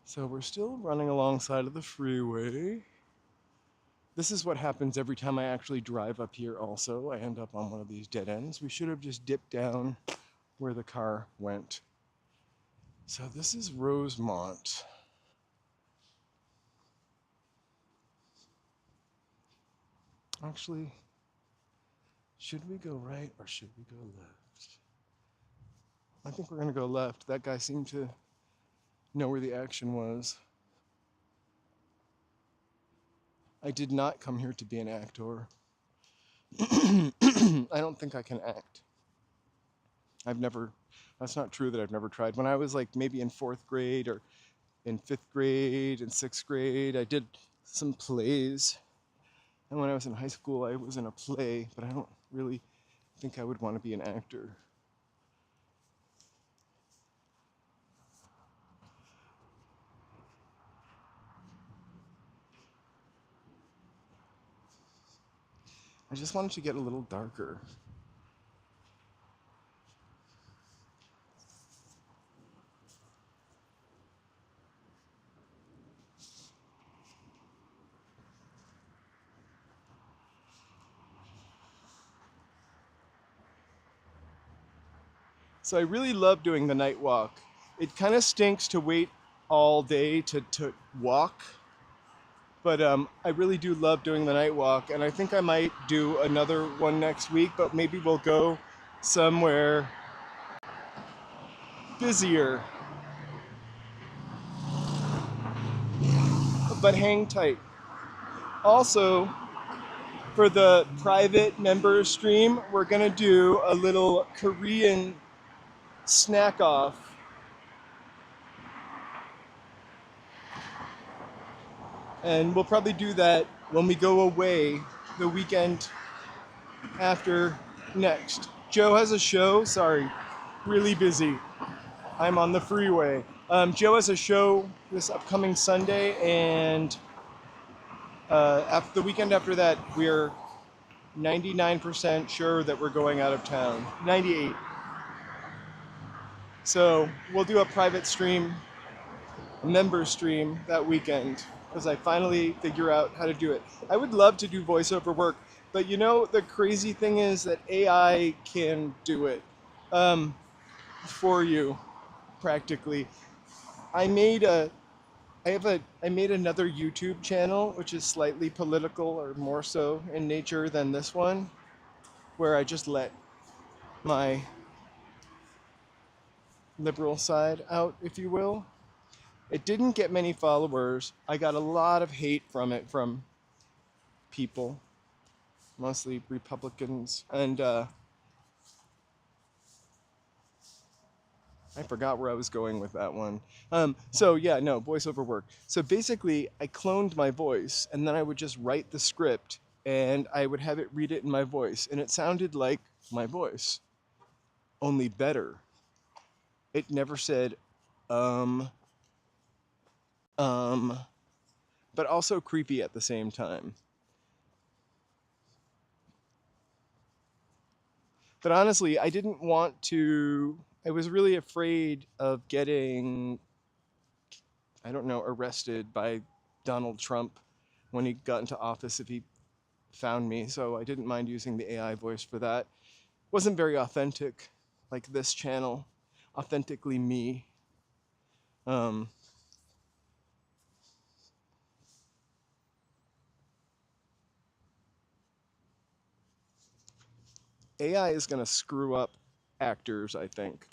So we're still running alongside of the freeway. This is what happens every time I actually drive up here also. I end up on one of these dead ends. We should have just dipped down where the car went. So this is Rosemont. Actually, should we go right or should we go left? I think we're gonna go left. That guy seemed to know where the action was. I did not come here to be an actor. I don't think I can act. That's not true that I've never tried. When I was like maybe in 4th grade or in 5th grade and 6th grade, I did some plays. And when I was in high school, I was in a play, but I don't really think I would want to be an actor. I just wanted to get a little darker. So I really love doing the night walk. It kind of stinks to wait all day to walk, but I really do love doing the night walk, and I think I might do another one next week, but maybe we'll go somewhere busier. But hang tight. Also, for the private member stream, we're gonna do a little Korean snack off. And we'll probably do that when we go away the weekend after next. Joe has a show, sorry, really busy. I'm on the freeway. Joe has a show this upcoming Sunday, and after the weekend after that, we're 99% sure that we're going out of town. 98. So we'll do a private stream, a member stream that weekend, because I finally figure out how to do it. I would love to do voiceover work, but you know, the crazy thing is that AI can do it for you, practically. I made a I made another YouTube channel which is slightly political or more so in nature than this one, where I just let my liberal side out, if you will. It didn't get many followers. I got a lot of hate from it from people, mostly Republicans, and I forgot where I was going with that one. So yeah, no, voiceover work. So basically, I cloned my voice, and then I would just write the script, and I would have it read it in my voice, and it sounded like my voice, only better. It never said, um, um, but also creepy at the same time. But honestly, I didn't want to. I was really afraid of getting, I don't know, arrested by Donald Trump when he got into office if he found me. So I didn't mind using the AI voice for that. Wasn't very authentic, like this channel, authentically me. Um, AI is going to screw up actors, I think.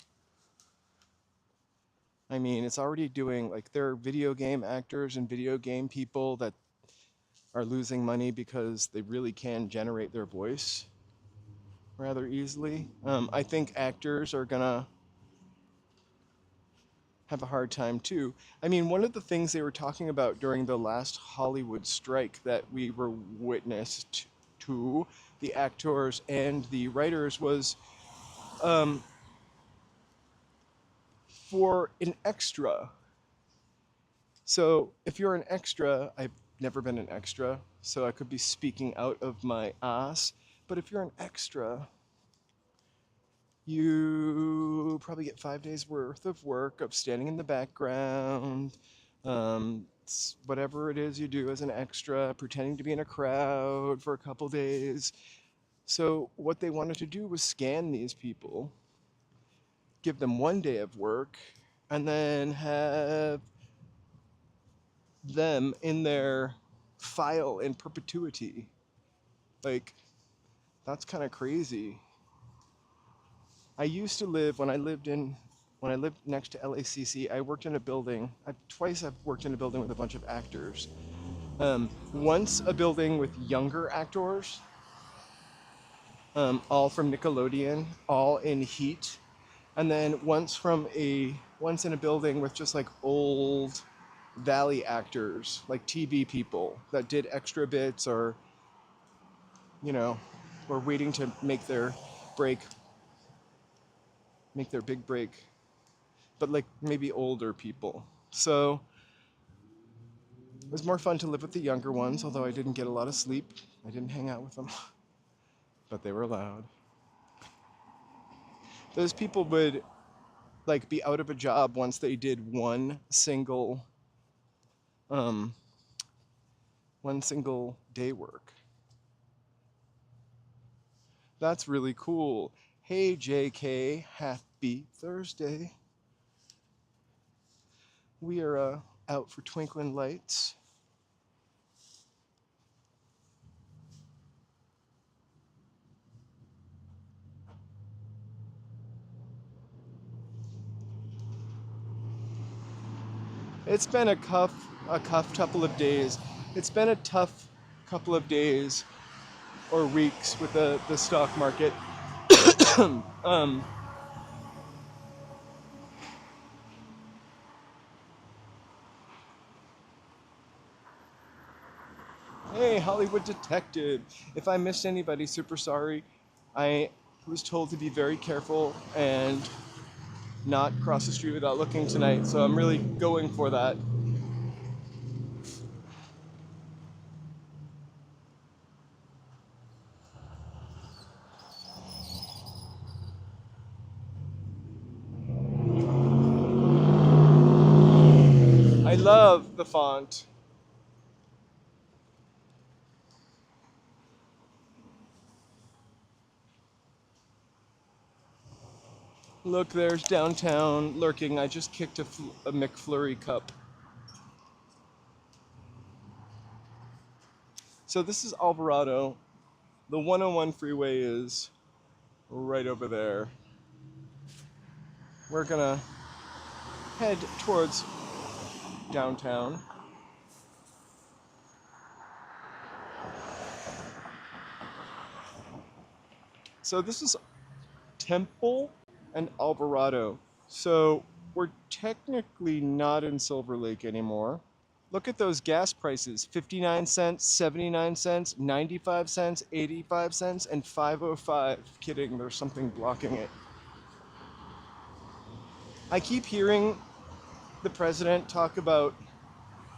I mean, it's already doing, like, there are video game actors and video game people that are losing money because they really can generate their voice rather easily. I think actors are gonna have a hard time too. I mean, one of the things they were talking about during the last Hollywood strike that we were witness to, the actors and the writers, was um, for an extra. So if you're an extra, I've never been an extra, so I could be speaking out of my ass. But if you're an extra, you probably get 5 days worth of work of standing in the background, whatever it is you do as an extra, pretending to be in a crowd for a couple days. So what they wanted to do was scan these people, give them 1 day of work, and then have them in their file in perpetuity. Like, that's kind of crazy. I used to live when I lived next to LACC. I worked in a building. Twice I've worked in a building with a bunch of actors. Once a building with younger actors, all from Nickelodeon, all in Heat, and then once in a building with just like old Valley actors, like TV people that did extra bits or, you know, were waiting to break, make their big break, but like maybe older people. So it was more fun to live with the younger ones, although I didn't get a lot of sleep. I didn't hang out with them, but they were loud. Those people would like be out of a job once they did um, one single day work. That's really cool. Hey JK, happy Thursday. We are out for twinkling lights. It's been a tough couple of days. It's been a tough couple of days or weeks with the stock market. um, hey, Hollywood Detective. If I missed anybody, super sorry. I was told to be very careful and not cross the street without looking tonight, so I'm really going for that. I love the font. Look, there's downtown lurking. I just kicked a McFlurry cup. So this is Alvarado. The 101 freeway is right over there. We're gonna head towards downtown. So this is Temple and Alvarado. So we're technically not in Silver Lake anymore. Look at those gas prices, 59 cents, 79 cents, 95 cents, 85 cents, and 505. Kidding, there's something blocking it. I keep hearing the president talk about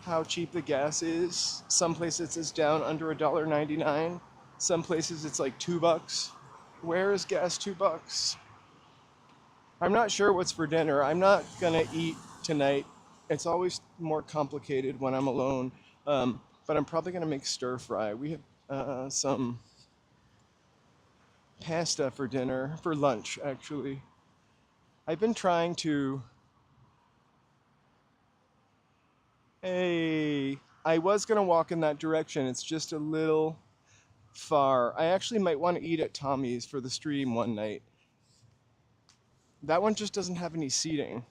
how cheap the gas is. Some places it's down under $1.99. Some places it's like $2. Where is gas $2? I'm not sure what's for dinner. I'm not gonna eat tonight. It's always more complicated when I'm alone. But I'm probably gonna make stir fry. We have some pasta for dinner, for lunch actually. I've been trying to. Hey, I was gonna walk in that direction. It's just a little far. I actually might want to eat at Tommy's for the stream one night. That one just doesn't have any seating.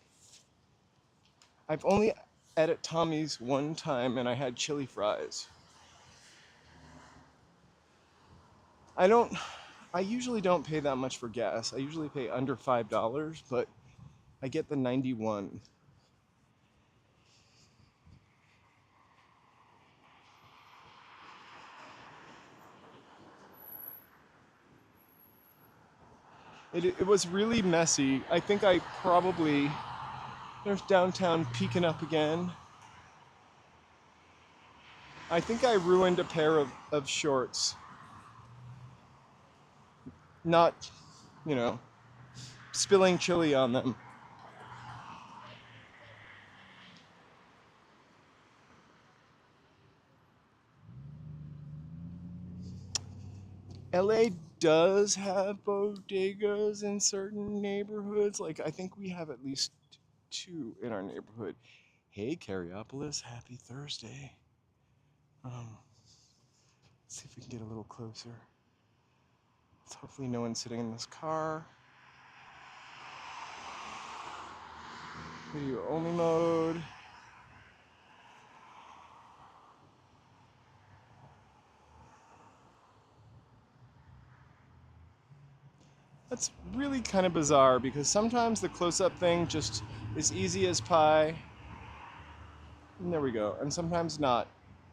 I've only ate at Tommy's one time and I had chili fries. I usually don't pay that much for gas. I usually pay under $5, but I get the 91. It was really messy. I think I probably There's downtown peeking up again. I think I ruined a pair of shorts. Not, you know, spilling chili on them. LA does have bodegas in certain neighborhoods. Like, I think we have at least two in our neighborhood. Hey, Cariopolis, happy Thursday. Let's see if we can get a little closer. Hopefully no one's sitting in this car. Video only mode. That's really kind of bizarre because sometimes the close-up thing just is easy as pie. And there we go. And sometimes not.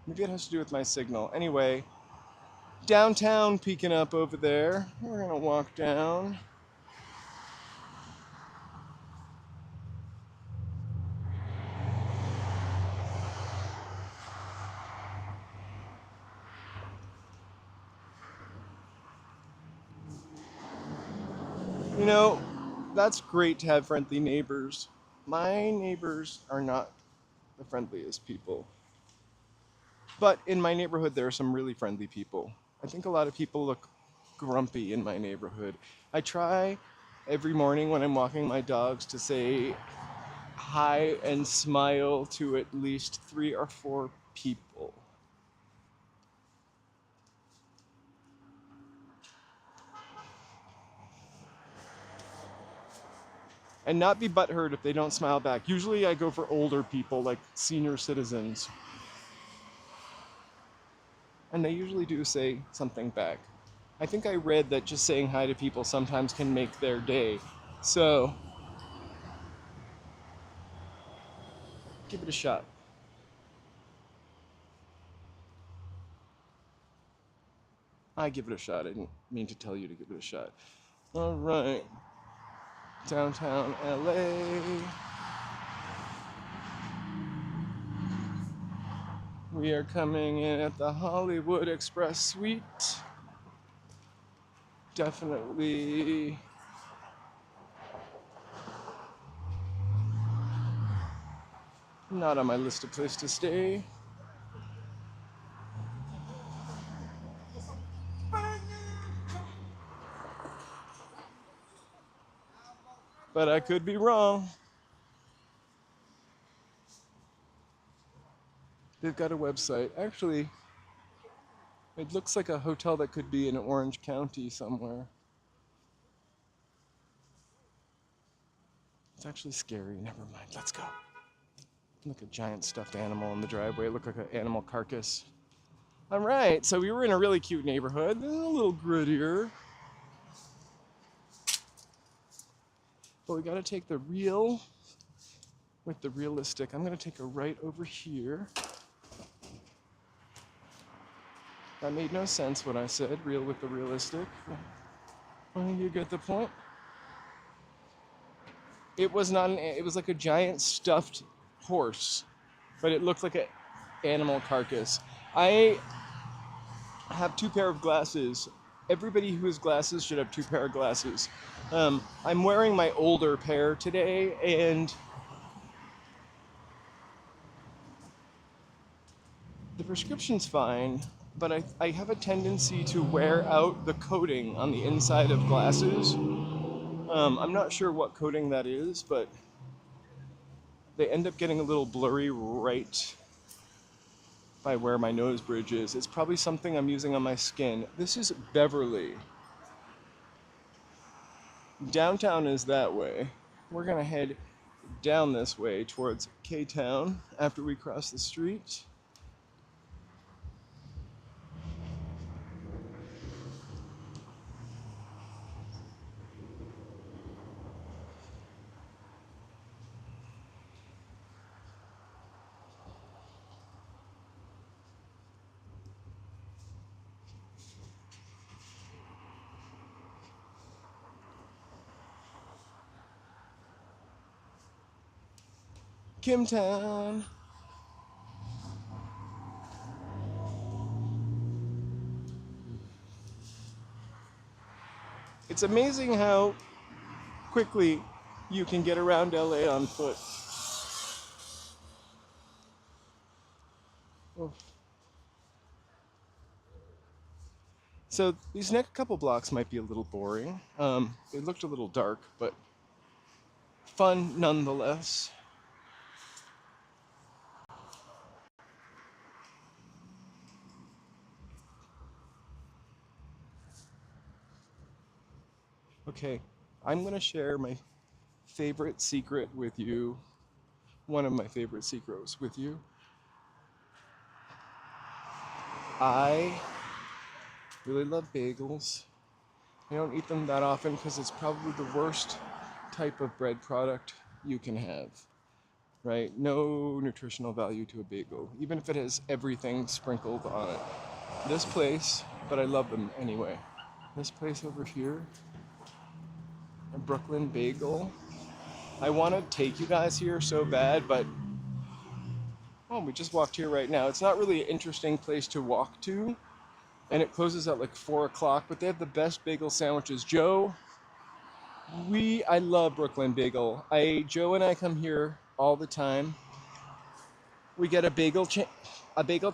Maybe it has to do with my signal. Anyway, downtown peeking up over there. We're gonna walk down. You know, that's great to have friendly neighbors. My neighbors are not the friendliest people. But in my neighborhood, there are some really friendly people. I think a lot of people look grumpy in my neighborhood. I try every morning when I'm walking my dogs to say hi and smile to at least 3 or 4 people. And not be butthurt if they don't smile back. Usually I go for older people, like senior citizens. And they usually do say something back. I think I read that just saying hi to people sometimes can make their day. So, give it a shot. I give it a shot. I didn't mean to tell you to give it a shot. All right. Downtown LA. We are coming in at the Hollywood Express Suite. Definitely not on my list of places to stay. But I could be wrong. They've got a website. Actually, it looks like a hotel that could be in Orange County somewhere. It's actually scary. Never mind. Let's go. Look, a giant stuffed animal in the driveway. Look like an animal carcass. All right, so we were in a really cute neighborhood. A little grittier. But we gotta take the real with the realistic. I'm gonna take a right over here. That made no sense what I said, real with the realistic. Well, you get the point. It was not it was like a giant stuffed horse, but it looked like an animal carcass. I have 2 pair of glasses. Everybody who has glasses should have 2 pair of glasses. I'm wearing my older pair today, and the prescription's fine, but I have a tendency to wear out the coating on the inside of glasses. I'm not sure what coating that is, but they end up getting a little blurry right by where my nose bridge is. It's probably something I'm using on my skin. This is Beverly. Downtown is that way. We're gonna head down this way towards K-Town after we cross the street. Kimtown. It's amazing how quickly you can get around LA on foot. Oh. So these next couple blocks might be a little boring. They looked a little dark, but fun nonetheless. Okay, I'm gonna share my favorite secret with you. One of my favorite secrets with you. I really love bagels. I don't eat them that often because it's probably the worst type of bread product you can have, right? No nutritional value to a bagel, even if it has everything sprinkled on it. This place, but I love them anyway. This place over here, a Brooklyn Bagel. I want to take you guys here so bad, but oh, we just walked here right now. It's not really an interesting place to walk to, and it closes at like 4 o'clock, but they have the best bagel sandwiches. I love Brooklyn Bagel. Joe and I come here all the time. We get a bagel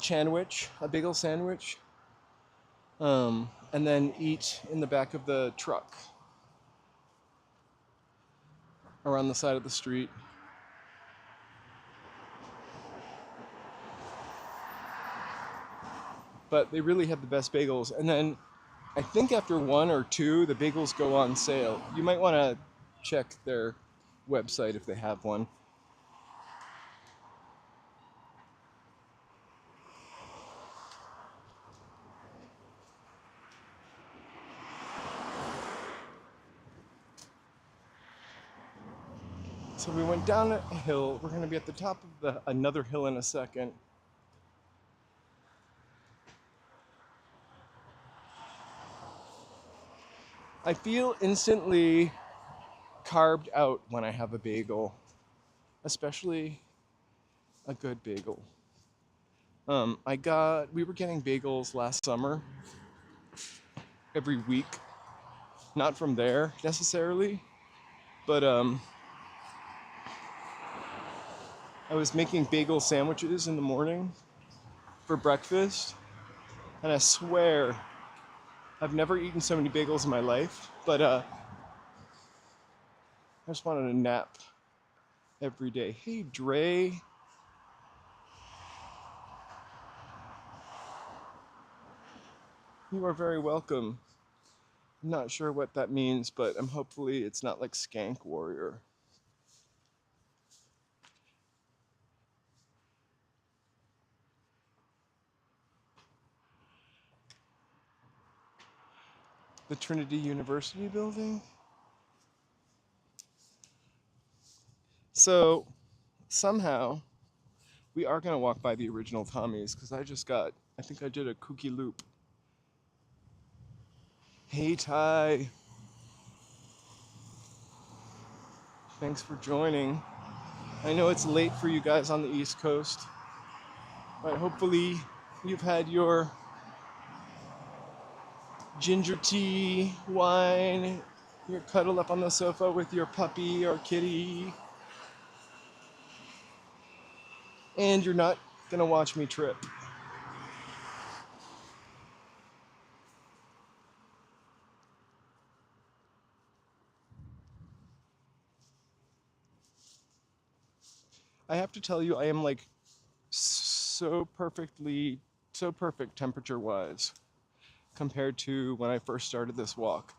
sandwich, and then eat in the back of the truck around the side of the street. But they really have the best bagels. And then I think after 1 or 2, the bagels go on sale. You might want to check their website if they have one. So we went down a hill. We're going to be at the top of another hill in a second. I feel instantly carved out when I have a bagel, especially a good bagel. We were getting bagels last summer every week, not from there necessarily, but I was making bagel sandwiches in the morning for breakfast, and I swear I've never eaten so many bagels in my life, but I just wanted a nap every day. Hey, Dre. You are very welcome. I'm not sure what that means, but hopefully it's not like Skank Warrior. The Trinity University building. So somehow we are going to walk by the original Tommy's because I think I did a kooky loop. Hey, Ty. Thanks for joining. I know it's late for you guys on the East Coast, but hopefully you've had your ginger tea, wine, you're cuddled up on the sofa with your puppy or kitty, and you're not gonna watch me trip. I have to tell you, I am like so perfect temperature wise compared to when I first started this walk.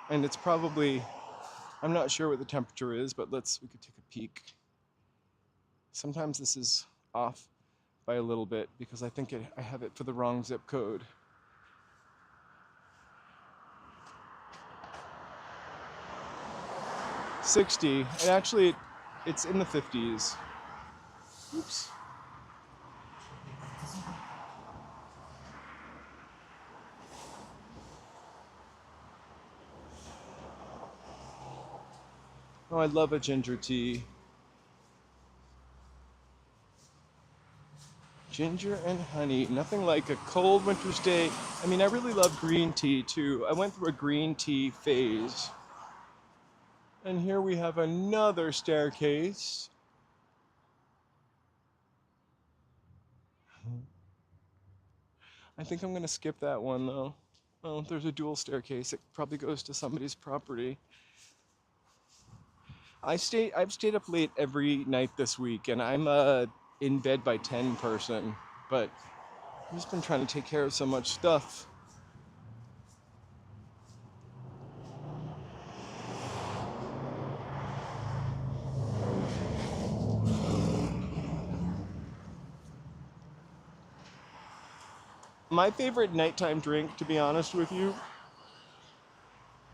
And it's probably, I'm not sure what the temperature is, but we could take a peek. Sometimes this is off by a little bit because I think I have it for the wrong zip code. '60, and actually it's in the 50s. Oops. Oh, I love a ginger tea. Ginger and honey. Nothing like a cold winter's day. I mean, I really love green tea too. I went through a green tea phase. And here we have another staircase. I think I'm gonna skip that one though. Oh, there's a dual staircase. It probably goes to somebody's property. I've stayed up late every night this week, and I'm a in bed by 10 person, but I've just been trying to take care of so much stuff. My favorite nighttime drink, to be honest with you,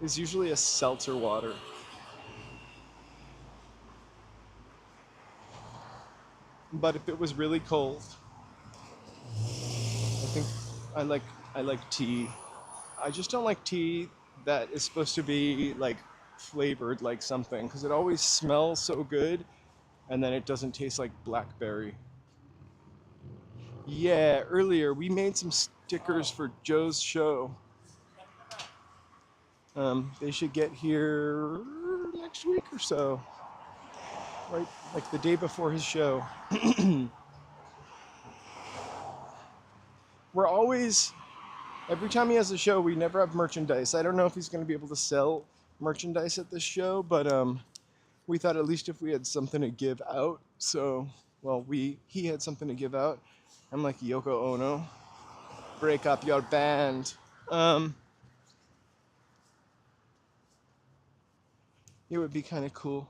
is usually a seltzer water. But if it was really cold, I think I like I like tea. I just don't like tea that is supposed to be like flavored like something because it always smells so good and then it doesn't taste like blackberry. Yeah, earlier we made some stickers for Joe's show. They should get here next week or so, right? Like the day before his show. We're always, every time he has a show, we never have merchandise. I don't know if he's going to be able to sell merchandise at this show, but we thought at least if we had something to give out. So, well, he had something to give out. I'm like Yoko Ono, break up your band. It would be kind of cool.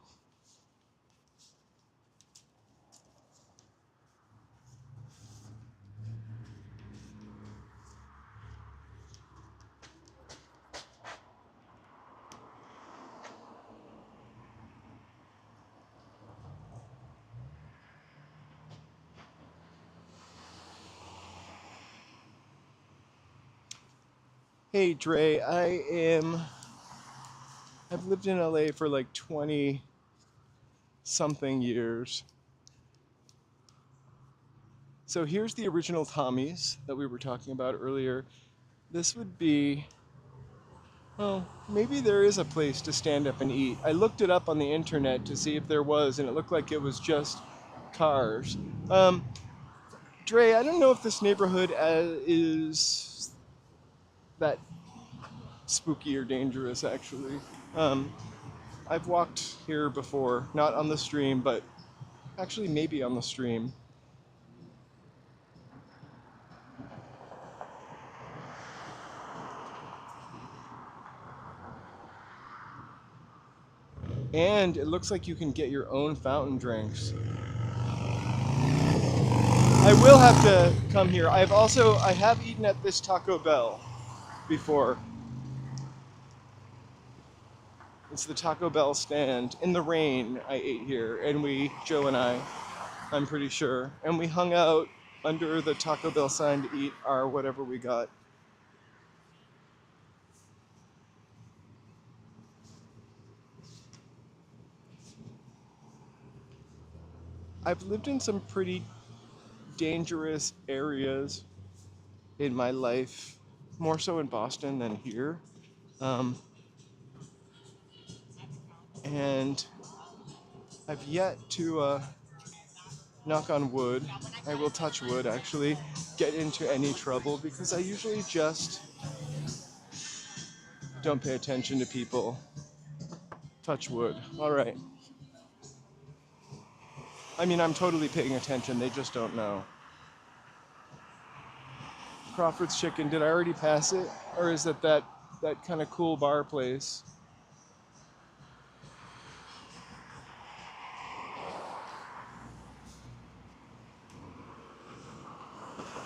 Hey Dre, I've lived in LA for like 20 something years. So here's the original Tommy's that we were talking about earlier. This would be, well, maybe there is a place to stand up and eat. I looked it up on the internet to see if there was, and it looked like it was just cars. Um, Dre, I don't know if this neighborhood is that spooky or dangerous, actually. Um, I've walked here before, not on the stream, but actually maybe on the stream. And it looks like you can get your own fountain drinks. I will have to come here. I have eaten at this Taco Bell before. It's the Taco Bell stand. In the rain, I ate here, and Joe and I'm pretty sure, and we hung out under the Taco Bell sign to eat our whatever we got. I've lived in some pretty dangerous areas in my life, more so in Boston than here. Um, and I've yet to, knock on wood, I will touch wood actually, get into any trouble because I usually just don't pay attention to people. Touch wood. All right. I mean, I'm totally paying attention, they just don't know. Crawford's Chicken, did I already pass it? Or is it that kind of cool bar place?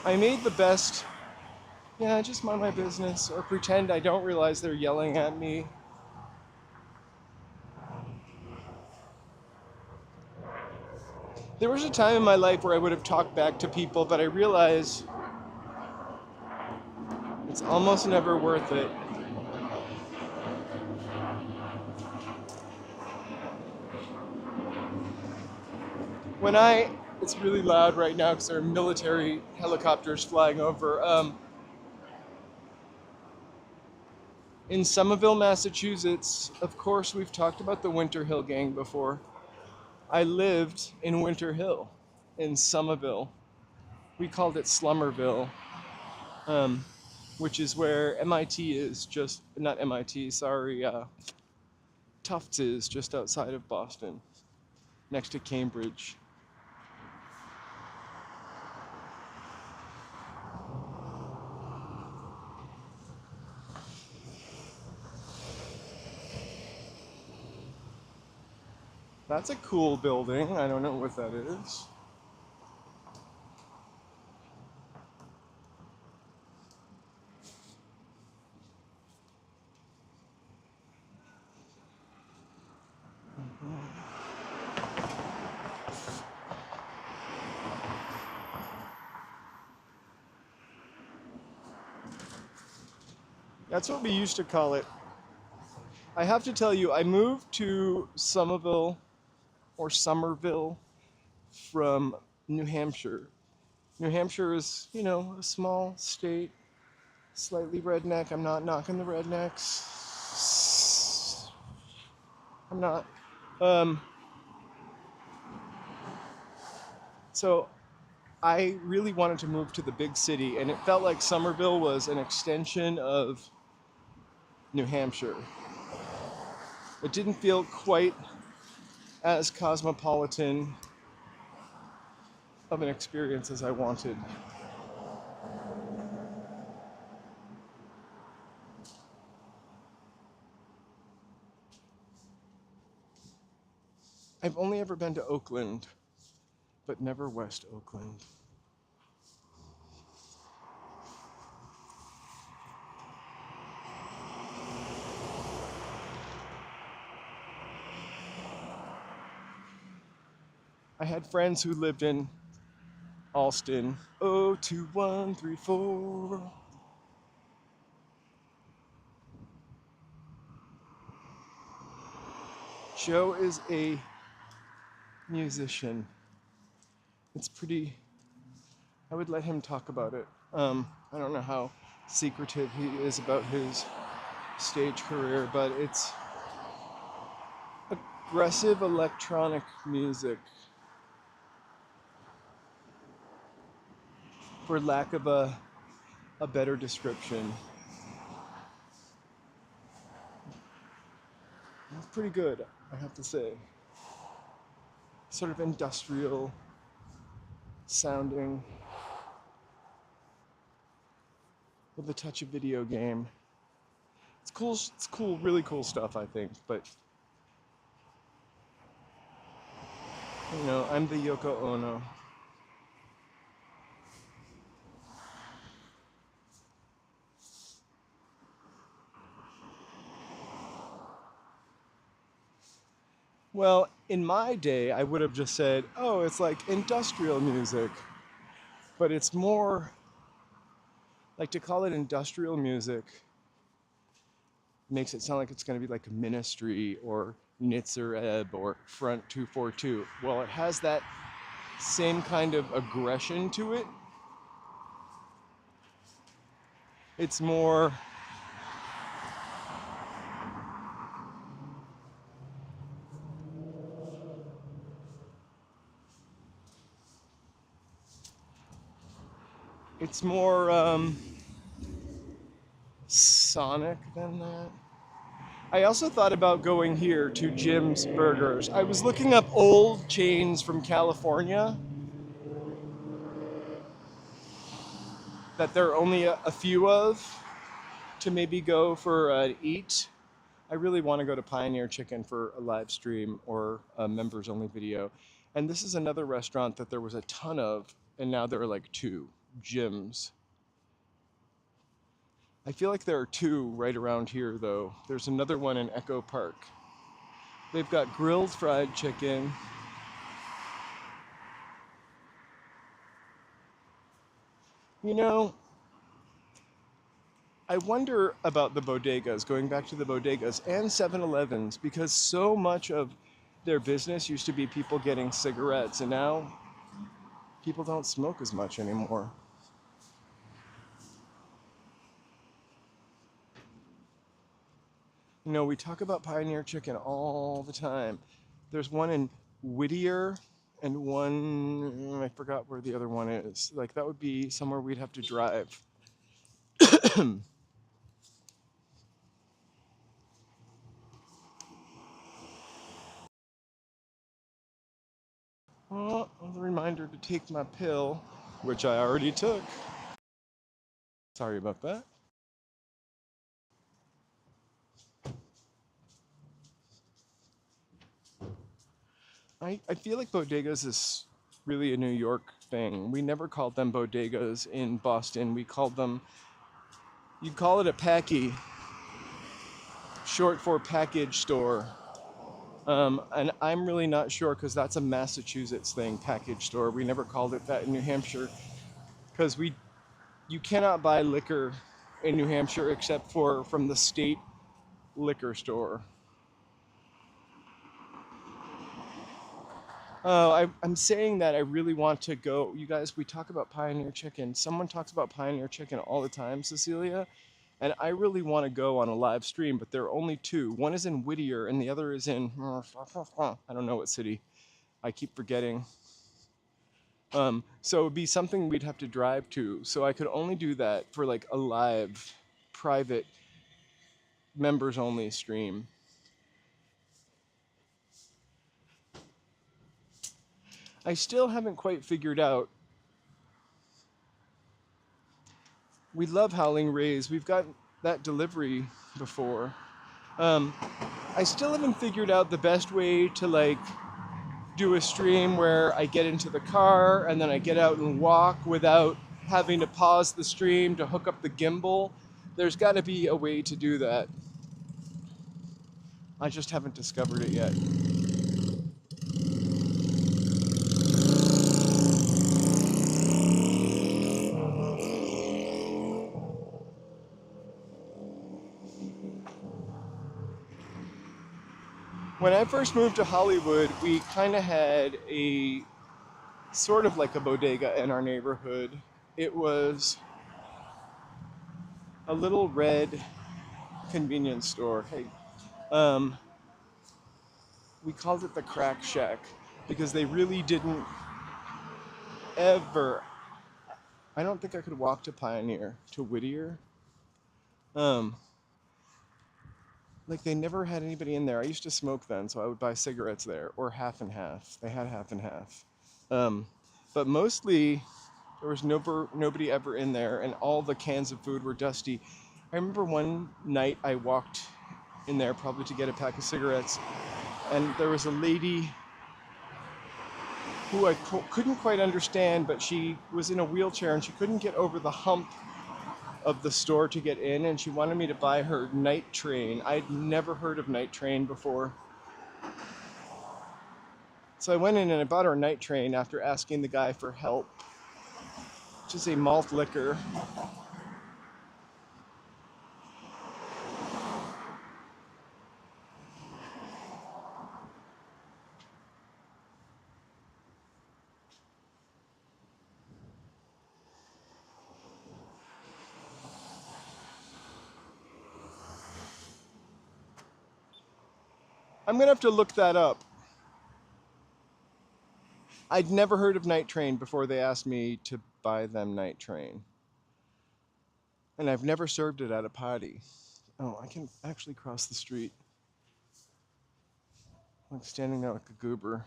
I made the best, yeah, just mind my business or pretend I don't realize they're yelling at me. There was a time in my life where I would have talked back to people, but I realize it's almost never worth it. When I It's really loud right now because there are military helicopters flying over. In Somerville, Massachusetts, of course, we've talked about the Winter Hill Gang before. I lived in Winter Hill, in Somerville. We called it Slummerville, um, which is where MIT is just, not MIT, sorry, Tufts is just outside of Boston, next to Cambridge. That's a cool building. I don't know what that is. That's what we used to call it. I have to tell you, I moved to Somerville or Somerville from New Hampshire. New Hampshire is, you know, a small state, slightly redneck. I'm not knocking the rednecks. I'm not. Um, so I really wanted to move to the big city, and it felt like Somerville was an extension of New Hampshire. It didn't feel quite as cosmopolitan of an experience as I wanted. I've only ever been to Oakland, but never West Oakland. I had friends who lived in Alston. 02134. Joe is a musician. It's pretty, I would let him talk about it. I don't know how secretive he is about his stage career, but it's aggressive electronic music, for lack of a better description. It's pretty good, I have to say. Sort of industrial sounding with a touch of video game. It's cool, really cool stuff, I think, but you know, I'm the Yoko Ono. Well, in my day, I would have just said, oh, it's like industrial music. But it's more like, to call it industrial music makes it sound like it's going to be like Ministry or Nitzer Ebb or Front 242. Well, it has that same kind of aggression to it. It's more it's more sonic than that. I also thought about going here to Jim's Burgers. I was looking up old chains from California that there are only a few of to maybe go for an eat. I really want to go to Pioneer Chicken for a live stream or a members only video. And this is another restaurant that there was a ton of, and now there are like two, Jim's. I feel like there are two right around here though. There's another one in Echo Park. They've got grilled fried chicken. You know, I wonder about the bodegas, going back to the bodegas and 7-Elevens, because so much of their business used to be people getting cigarettes, and now People don't smoke as much anymore. You know, we talk about Pioneer Chicken all the time. There's one in Whittier and one, I forgot where the other one is. Like, that would be somewhere we'd have to drive. Oh, a reminder to take my pill, which I already took. Sorry about that. I feel like bodegas is really a New York thing. We never called them bodegas in Boston. We called them, you'd call it a packy, short for package store. And I'm really not sure because that's a Massachusetts thing, package store. We never called it that in New Hampshire because you cannot buy liquor in New Hampshire except for from the state liquor store. Oh, I'm saying that I really want to go. You guys, we talk about Pioneer Chicken. Someone talks about Pioneer Chicken all the time, Cecilia. And I really want to go on a live stream, but there are only two. One is in Whittier and the other is in, I don't know what city. I keep forgetting. So it would be something we'd have to drive to. So I could only do that for like a live, private, members only stream. I still haven't quite figured out. We love Howling Rays. We've got that delivery before. Um, I still haven't figured out the best way to like do a stream where I get into the car and then I get out and walk without having to pause the stream to hook up the gimbal. There's got to be a way to do that. I just haven't discovered it yet. When I first moved to Hollywood, we kind of had a sort of like a bodega in our neighborhood. It was a little red convenience store. Hey, um, we called it the Crack Shack because they really didn't ever. I don't think I could walk to Pioneer to Whittier. Um, like they never had anybody in there. I used to smoke then, so I would buy cigarettes there or half and half. They had half and half. Um, but mostly there was nobody ever in there, and all the cans of food were dusty. I remember one night I walked in there probably to get a pack of cigarettes, and there was a lady who I couldn't quite understand, but she was in a wheelchair and she couldn't get over the hump of the store to get in, and she wanted me to buy her night train. I'd never heard of night train before. So I went in and I bought her a night train after asking the guy for help, which is a malt liquor. I'm gonna have to look that up. I'd never heard of night train before they asked me to buy them night train. And I've never served it at a party. Oh, I can actually cross the street. I'm standing there like a goober.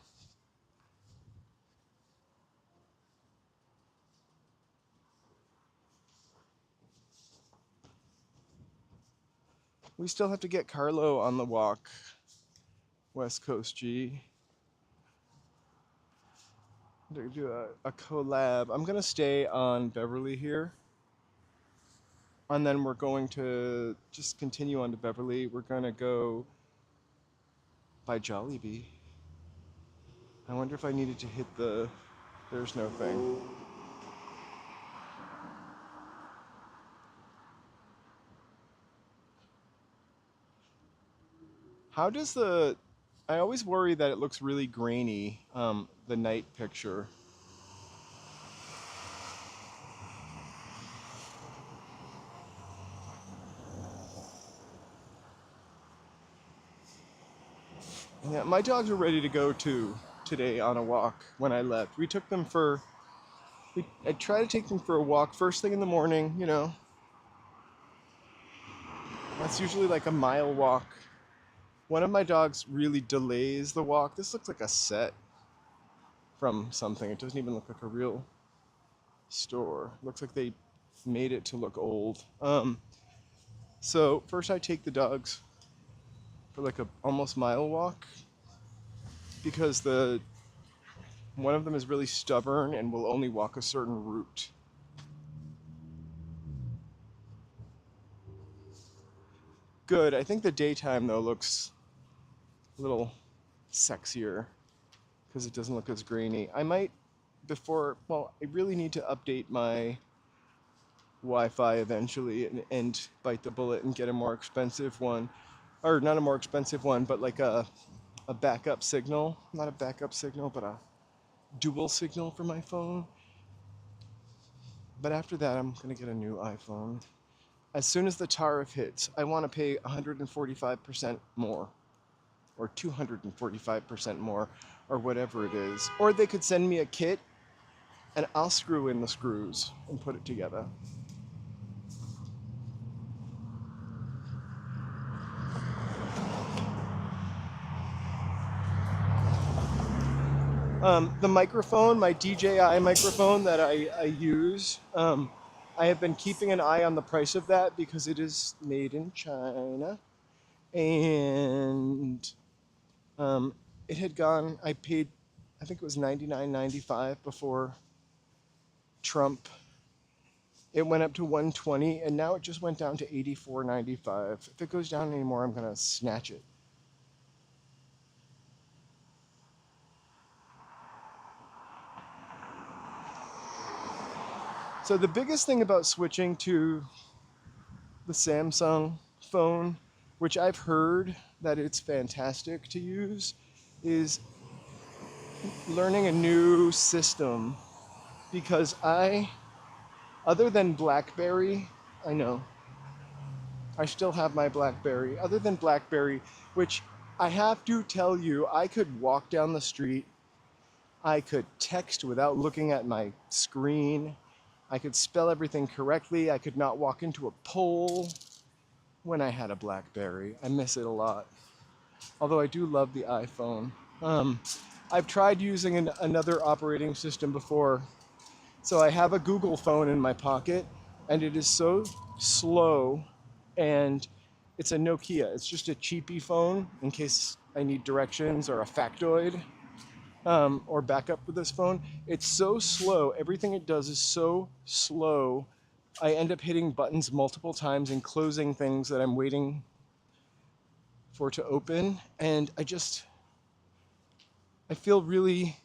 We still have to get Carlo on the walk. West Coast G. Do a collab. I'm gonna stay on Beverly here. And then we're going to just continue on to Beverly. We're gonna go by Jollibee. I wonder if I needed to hit the, there's no thing. How does the, I always worry that it looks really grainy, the night picture. Yeah, my dogs were ready to go too today on a walk when I left. We took them for, I try to take them for a walk first thing in the morning, you know. That's usually like a mile walk. One of my dogs really delays the walk. This looks like a set from something. It doesn't even look like a real store. Looks like they made it to look old. So first I take the dogs for like a almost mile walk because the one of them is really stubborn and will only walk a certain route. Good. I think the daytime though looks a little sexier because it doesn't look as grainy. I might I really need to update my Wi-Fi eventually and bite the bullet and get a more expensive one. Or not a more expensive one, but like a backup signal. Not a backup signal, but a dual signal for my phone. But after that, I'm going to get a new iPhone. As soon as the tariff hits, I want to pay 145% more, or 245% more, or whatever it is. Or they could send me a kit, and I'll screw in the screws and put it together. The microphone, my DJI microphone that I use, I have been keeping an eye on the price of that because it is made in China. And it had gone, I paid, I think it was $99.95 before Trump. It went up to $120, and now it just went down to $84.95. If it goes down anymore, I'm going to snatch it. So the biggest thing about switching to the Samsung phone, which I've heard that it's fantastic to use, is learning a new system. Because other than BlackBerry, I know, I still have my BlackBerry. Other than BlackBerry, which I have to tell you, I could walk down the street, I could text without looking at my screen, I could spell everything correctly, I could not walk into a pole when I had a BlackBerry. I miss it a lot. Although I do love the iPhone. I've tried using another operating system before. So I have a Google phone in my pocket, and it is so slow, and it's a Nokia. It's just a cheapy phone in case I need directions or a factoid or backup with this phone. It's so slow. Everything it does is so slow. I end up hitting buttons multiple times and closing things that I'm waiting for to open, and I feel really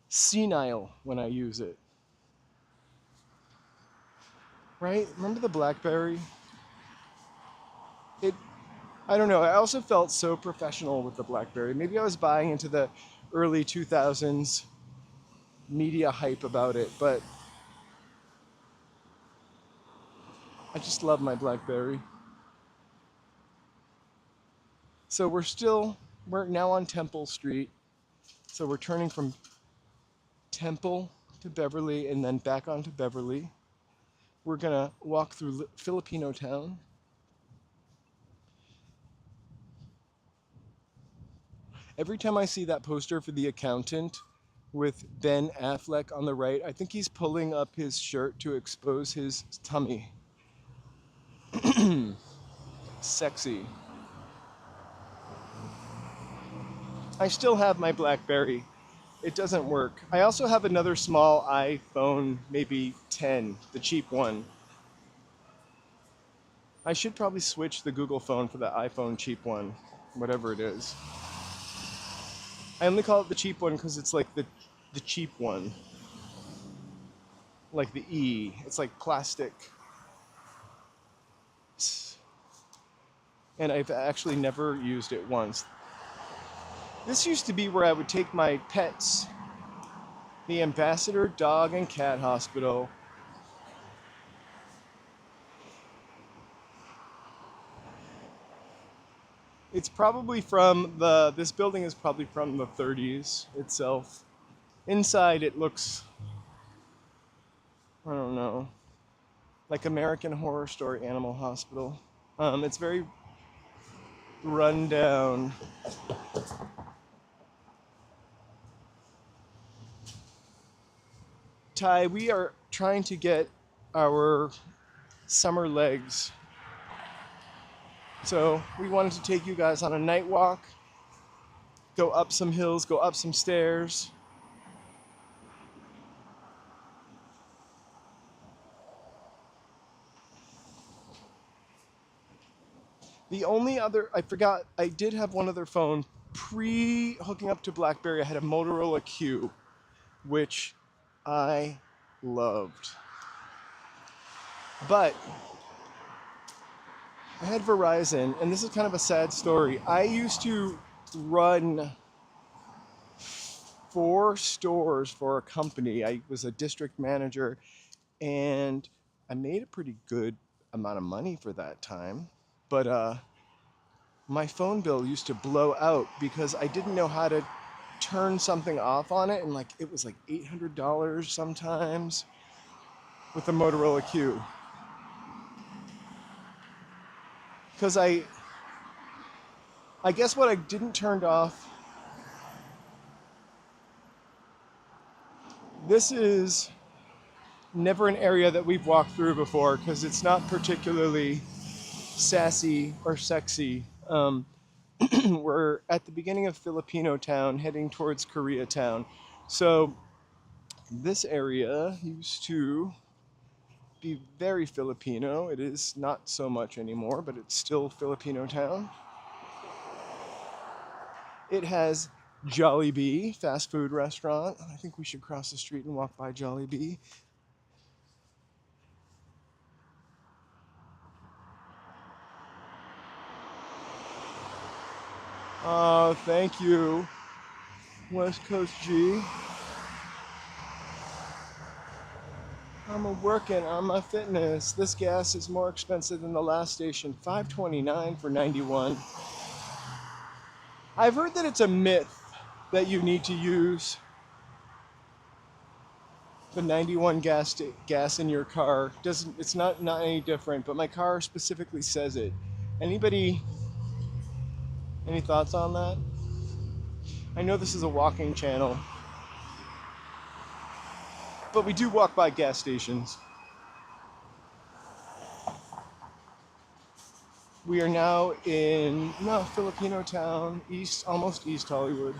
senile when I use it. Right? Remember the BlackBerry? I don't know. I also felt so professional with the BlackBerry. Maybe I was buying into the early 2000s media hype about it, but I just love my BlackBerry. So we're now on Temple Street. So we're turning from Temple to Beverly and then back onto Beverly. We're gonna walk through Filipino Town. Every time I see that poster for The Accountant with Ben Affleck on the right, I think he's pulling up his shirt to expose his tummy. Sexy. I still have my BlackBerry. It doesn't work. I also have another small iPhone, maybe 10, the cheap one. I should probably switch the Google phone for the iPhone cheap one, whatever it is. I only call it the cheap one because it's like the cheap one. Like the E. It's like plastic. And I've actually never used it once. This used to be where I would take my pets. The Ambassador Dog and Cat Hospital. It's probably from this building is probably from the 30s itself. Inside it looks, I don't know, like American Horror Story Animal Hospital. It's very run down. Ty, we are trying to get our summer legs. So we wanted to take you guys on a night walk, go up some hills, go up some stairs. The only other, I forgot, I did have one other phone pre-hooking up to BlackBerry. I had a Motorola Q, which I loved. But I had Verizon, and this is kind of a sad story. I used to run 4 stores for a company. I was a district manager, and I made a pretty good amount of money for that time. But my phone bill used to blow out because I didn't know how to turn something off on it, and like it was like $800 sometimes with the Motorola Q. Because I guess what I didn't turn off. This is never an area that we've walked through before because it's not particularly sassy or sexy. We're at the beginning of Filipino town heading towards Koreatown. So this area used to be very Filipino. It is not so much anymore, but it's still Filipino town. It has Jollibee, fast food restaurant. I think we should cross the street and walk by Jollibee. Oh, thank you, West Coast G. I'm working on my fitness. This gas is more expensive than the last station. $5.29 for 91. I've heard that it's a myth that you need to use the 91 gas in your car. It's not any different, but my car specifically says it. Anybody, any thoughts on that? I know this is a walking channel, but we do walk by gas stations. We are now in Filipino town, almost East Hollywood.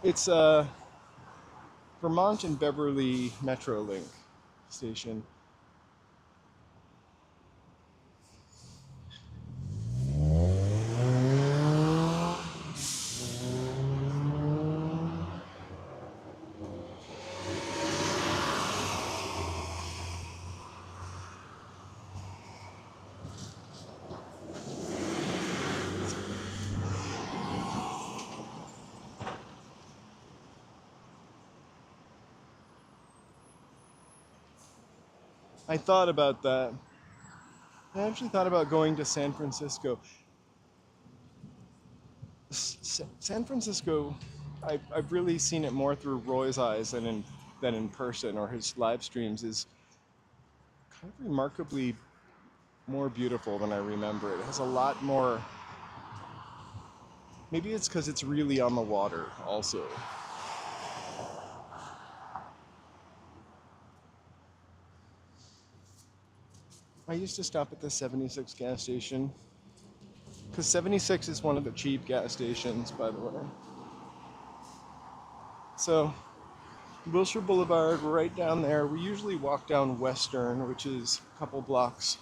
It's Vermont and Beverly Metrolink station. I thought about that. I actually thought about going to San Francisco. San Francisco, I've really seen it more through Roy's eyes than in person or his live streams, is kind of remarkably more beautiful than I remember. It has a lot more. Maybe it's because it's really on the water also. I used to stop at the 76 gas station because 76 is one of the cheap gas stations, by the way. So Wilshire Boulevard, right down there. We usually walk down Western, which is a couple blocks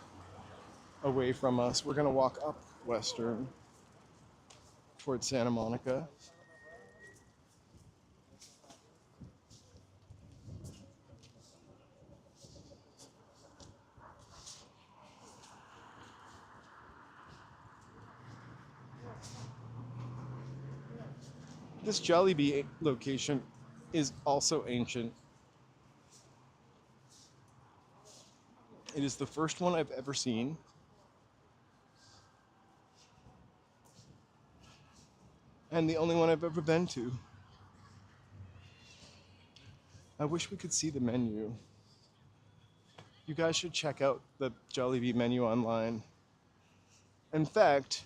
away from us. We're going to walk up Western towards Santa Monica. This Jollibee location is also ancient. It is the first one I've ever seen. and the only one I've ever been to. I wish we could see the menu. You guys should check out the Jollibee menu online. In fact,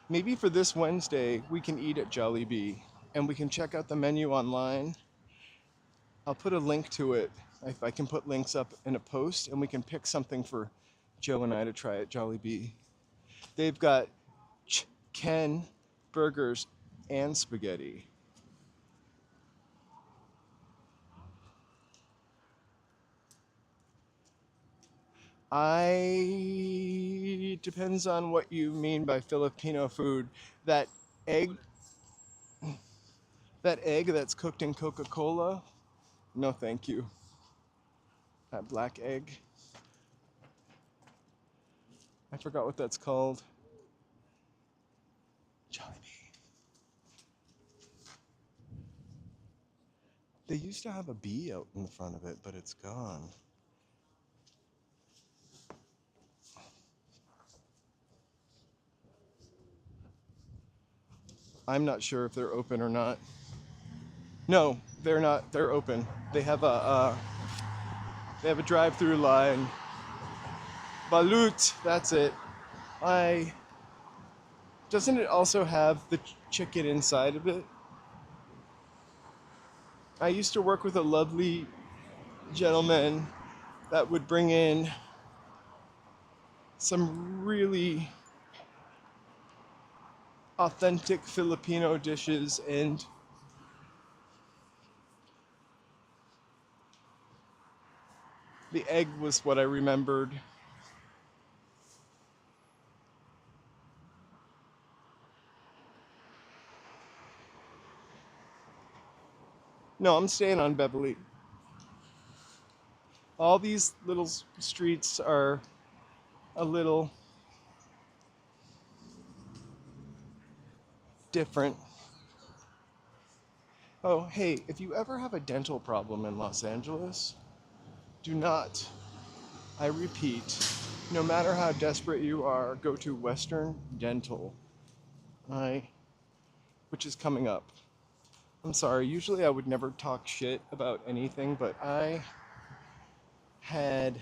maybe for this Wednesday, we can eat at Jollibee and we can check out the menu online. I'll put a link to it. If I can put links up in a post, and we can pick something for Joe and I to try at Jollibee. They've got Ken burgers and spaghetti. Depends on what you mean by Filipino food. That egg, that egg that's cooked in Coca-Cola, no thank you. That black egg, I forgot what that's called. Jollibee. They used to have a bee out in the front of it, but it's gone. I'm not sure if they're open or not. No, they're not. They're open. They have a drive-through line. Balut, that's it. Doesn't it also have the chicken inside of it? I used to work with a lovely gentleman that would bring in some really authentic Filipino dishes, and the egg was what I remembered. No, I'm staying on Beverly. All these little streets are a little different. Oh, hey, if you ever have a dental problem in Los Angeles, do not, I repeat, no matter how desperate you are, go to Western Dental, which is coming up. I'm sorry, usually I would never talk shit about anything, but I had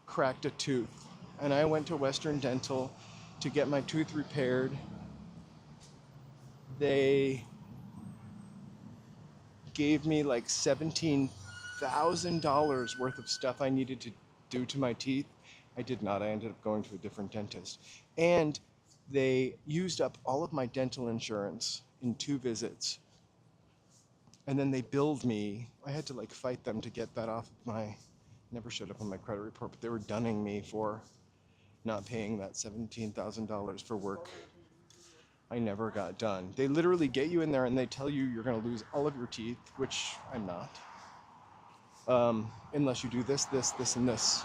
cracked a tooth, and I went to Western Dental to get my tooth repaired. They gave me like $17,000 worth of stuff I needed to do to my teeth. I did not. I ended up going to a different dentist. And they used up all of my dental insurance in 2 visits. And then they billed me. I had to like fight them to get that off of my, never showed up on my credit report, but they were dunning me for not paying that $17,000 for work I never got done. They literally get you in there and they tell you you're going to lose all of your teeth, which I'm not. Unless you do this, this, this, and this.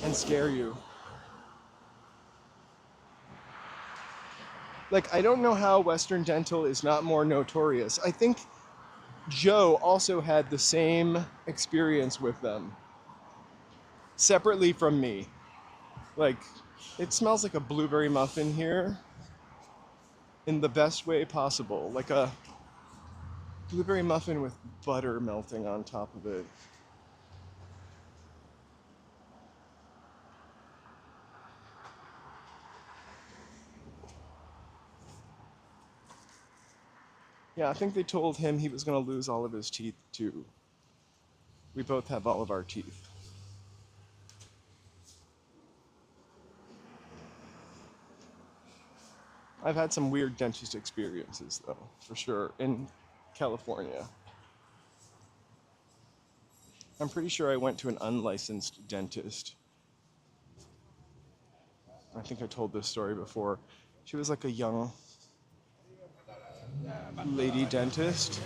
And scare you. Like, I don't know how Western Dental is not more notorious. I think Joe also had the same experience with them. Separately from me. Like, it smells like a blueberry muffin here in the best way possible. Like a blueberry muffin with butter melting on top of it. Yeah, I think they told him he was going to lose all of his teeth too. We both have all of our teeth. I've had some weird dentist experiences though, for sure, in California. I'm pretty sure I went to an unlicensed dentist. I think I told this story before. She was like a young lady dentist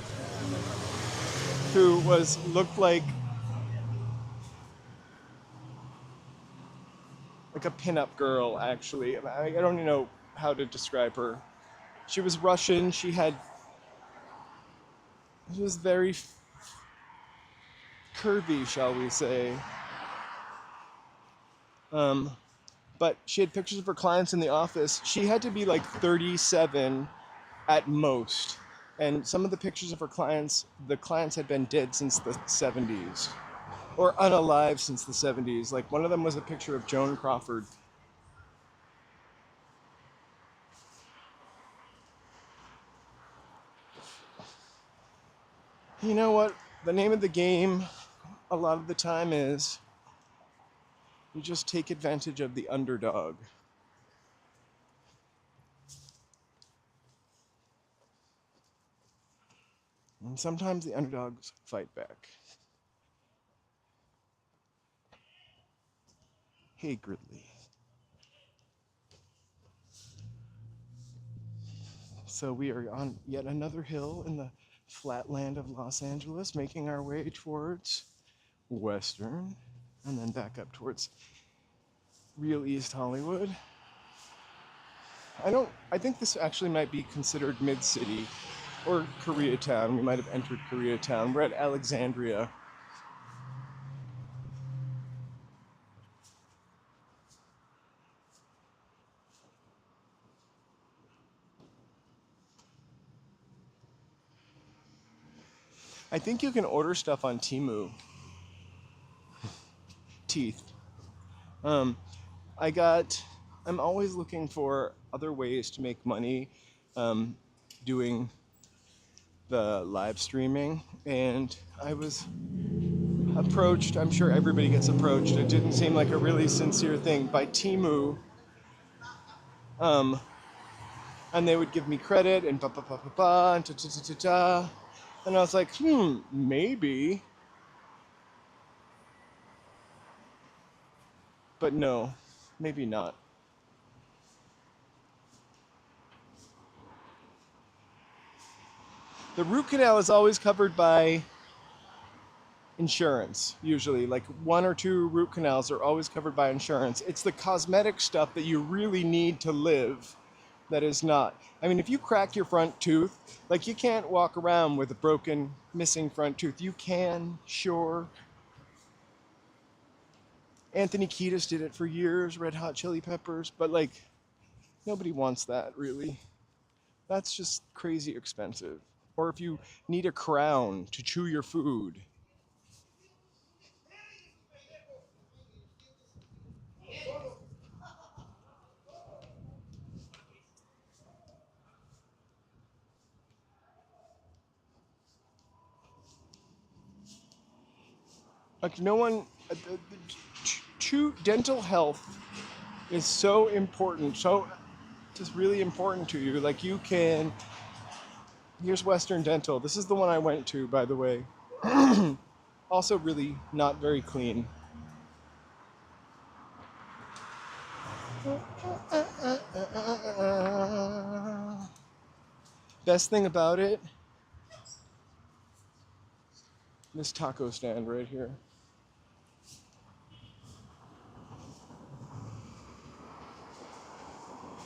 who looked like a pinup girl, actually. I don't even know how to describe her. She was Russian. She was very curvy, shall we say. but she had pictures of her clients in the office. She had to be like 37 at most. And some of the pictures of her clients, the clients had been dead since the 70s or unalive since the 70s. Like one of them was a picture of Joan Crawford. You know what? The name of the game a lot of the time is you just take advantage of the underdog. And sometimes the underdogs fight back. Hey, Gridley. So we are on yet another hill in the flatland of Los Angeles, making our way towards Western, and then back up towards real East Hollywood. I think this actually might be considered mid-city or Koreatown. We might have entered Koreatown. We're at Alexandria. I think you can order stuff on Temu. Teeth. Um, I'm always looking for other ways to make money doing the live streaming, and I was approached. I'm sure everybody gets approached. It didn't seem like a really sincere thing by Temu, and they would give me credit and and ta ta ta ta ta, and I was like, maybe, but no, maybe not. The root canal is always covered by insurance, usually. Like one or two root canals are always covered by insurance. It's the cosmetic stuff that you really need to live that is not. I mean, if you crack your front tooth, like you can't walk around with a broken, missing front tooth. You can, sure. Anthony Kiedis did it for years, Red Hot Chili Peppers, but like nobody wants that really. That's just crazy expensive. Or if you need a crown to chew your food. Like no one, dental health is so important, so just really important to you. Like you can, here's Western Dental. This is the one I went to, by the way. Also really not very clean. Best thing about it, this taco stand right here.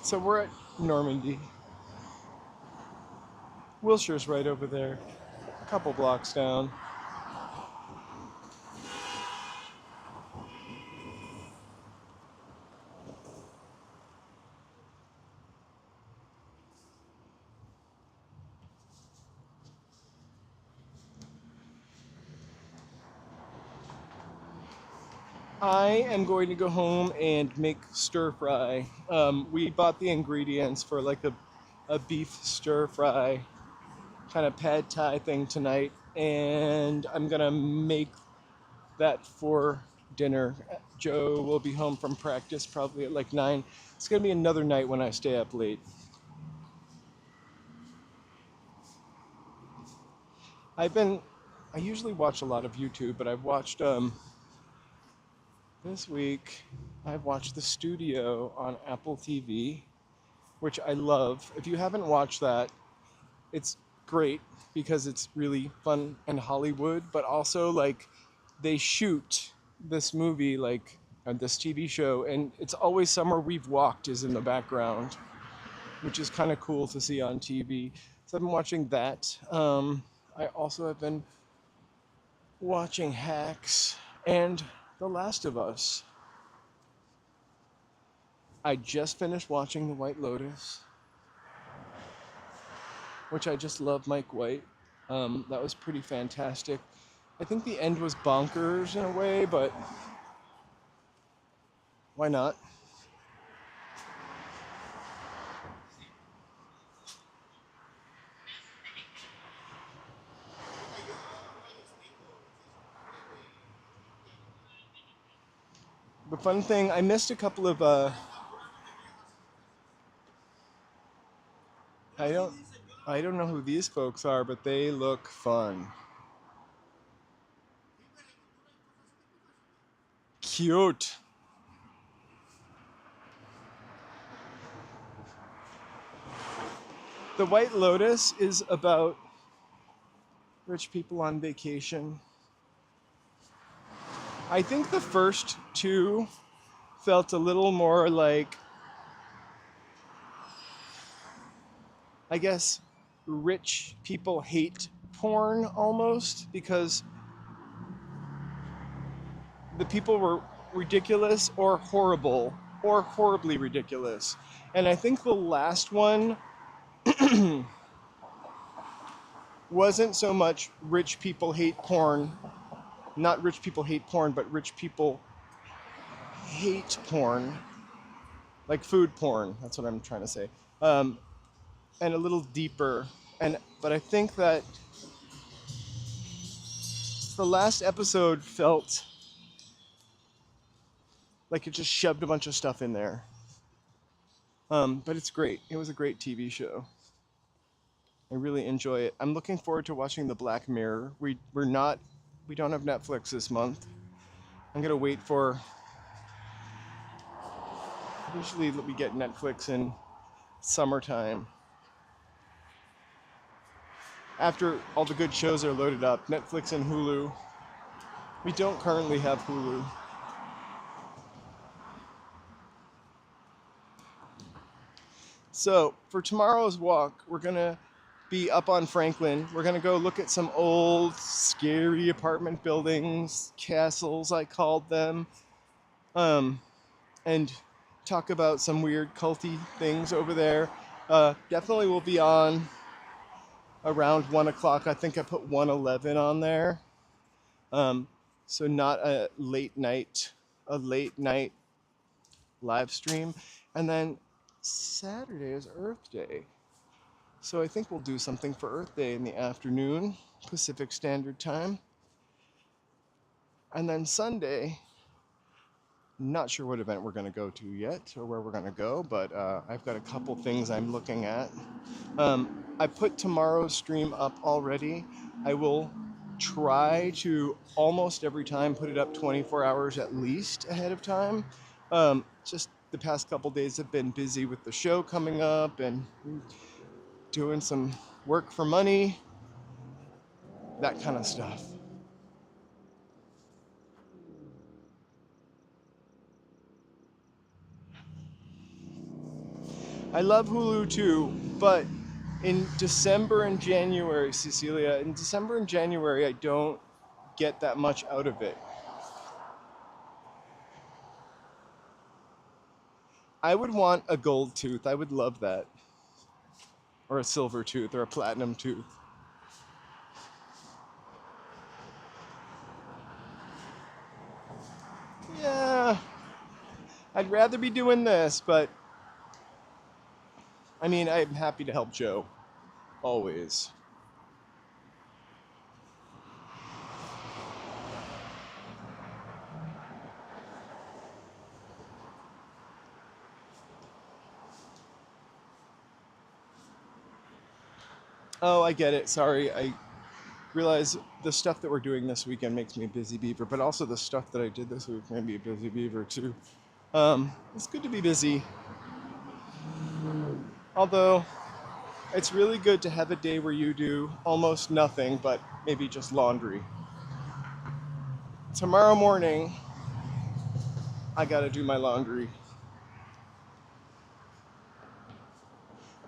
So we're at Normandy. Wilshire's right over there, a couple blocks down. I am going to go home and make stir fry. We bought the ingredients for like a beef stir fry kind of pad thai thing tonight, and I'm gonna make that for dinner. Joe will be home from practice probably at like 9. It's gonna be another night when I stay up late. I usually watch a lot of YouTube, but I've watched this week I've watched The Studio on Apple TV, which I love. If you haven't watched that, it's great because it's really fun and Hollywood, but also like they shoot this movie like this TV show, and it's always somewhere we've walked is in the background, which is kind of cool to see on TV. So I've been watching that. I also have been watching Hacks and The Last of Us. I just finished watching The White Lotus, which I just love Mike White. That was pretty fantastic. I think the end was bonkers in a way, but why not? The fun thing, I missed a couple of I don't I don't know who these folks are, but they look fun. Cute. The White Lotus is about rich people on vacation. I think the first two felt a little more like, I guess, rich people hate porn almost, because the people were ridiculous or horrible or horribly ridiculous. And I think the last one wasn't so much rich people hate porn, not rich people hate porn, but rich people hate porn, like food porn. That's what I'm trying to say. And a little deeper. But I think that the last episode felt like it just shoved a bunch of stuff in there. But it's great. It was a great TV show. I really enjoy it. I'm looking forward to watching the Black Mirror. We don't have Netflix this month. I'm gonna wait for. Usually we get Netflix in summertime. After all the good shows are loaded up, Netflix and Hulu. We don't currently have Hulu. So for tomorrow's walk, we're gonna be up on Franklin. We're gonna go look at some old, scary apartment buildings, castles, I called them, and talk about some weird culty things over there. Definitely will be on around 1 o'clock. I think I put 1:11 on there. So not a late night live stream. And then Saturday is Earth Day. So I think we'll do something for Earth Day in the afternoon, Pacific Standard Time. And then Sunday, not sure what event we're going to go to yet or where we're going to go, but I've got a couple things I'm looking at. I put tomorrow's stream up already. I will try to almost every time put it up 24 hours at least ahead of time. Just the past couple days have been busy with the show coming up and doing some work for money, that kind of stuff. I love Hulu too, but in December and January, Cecilia, in December and January, I don't get that much out of it. I would want a gold tooth. I would love that. Or a silver tooth or a platinum tooth. Yeah, I'd rather be doing this, but I mean, I'm happy to help Joe. Always. Oh, I get it. Sorry. I realize the stuff that we're doing this weekend makes me a busy beaver, but also the stuff that I did this week made me a busy beaver too. It's good to be busy. Although, it's really good to have a day where you do almost nothing but maybe just laundry. Tomorrow morning, I gotta do my laundry.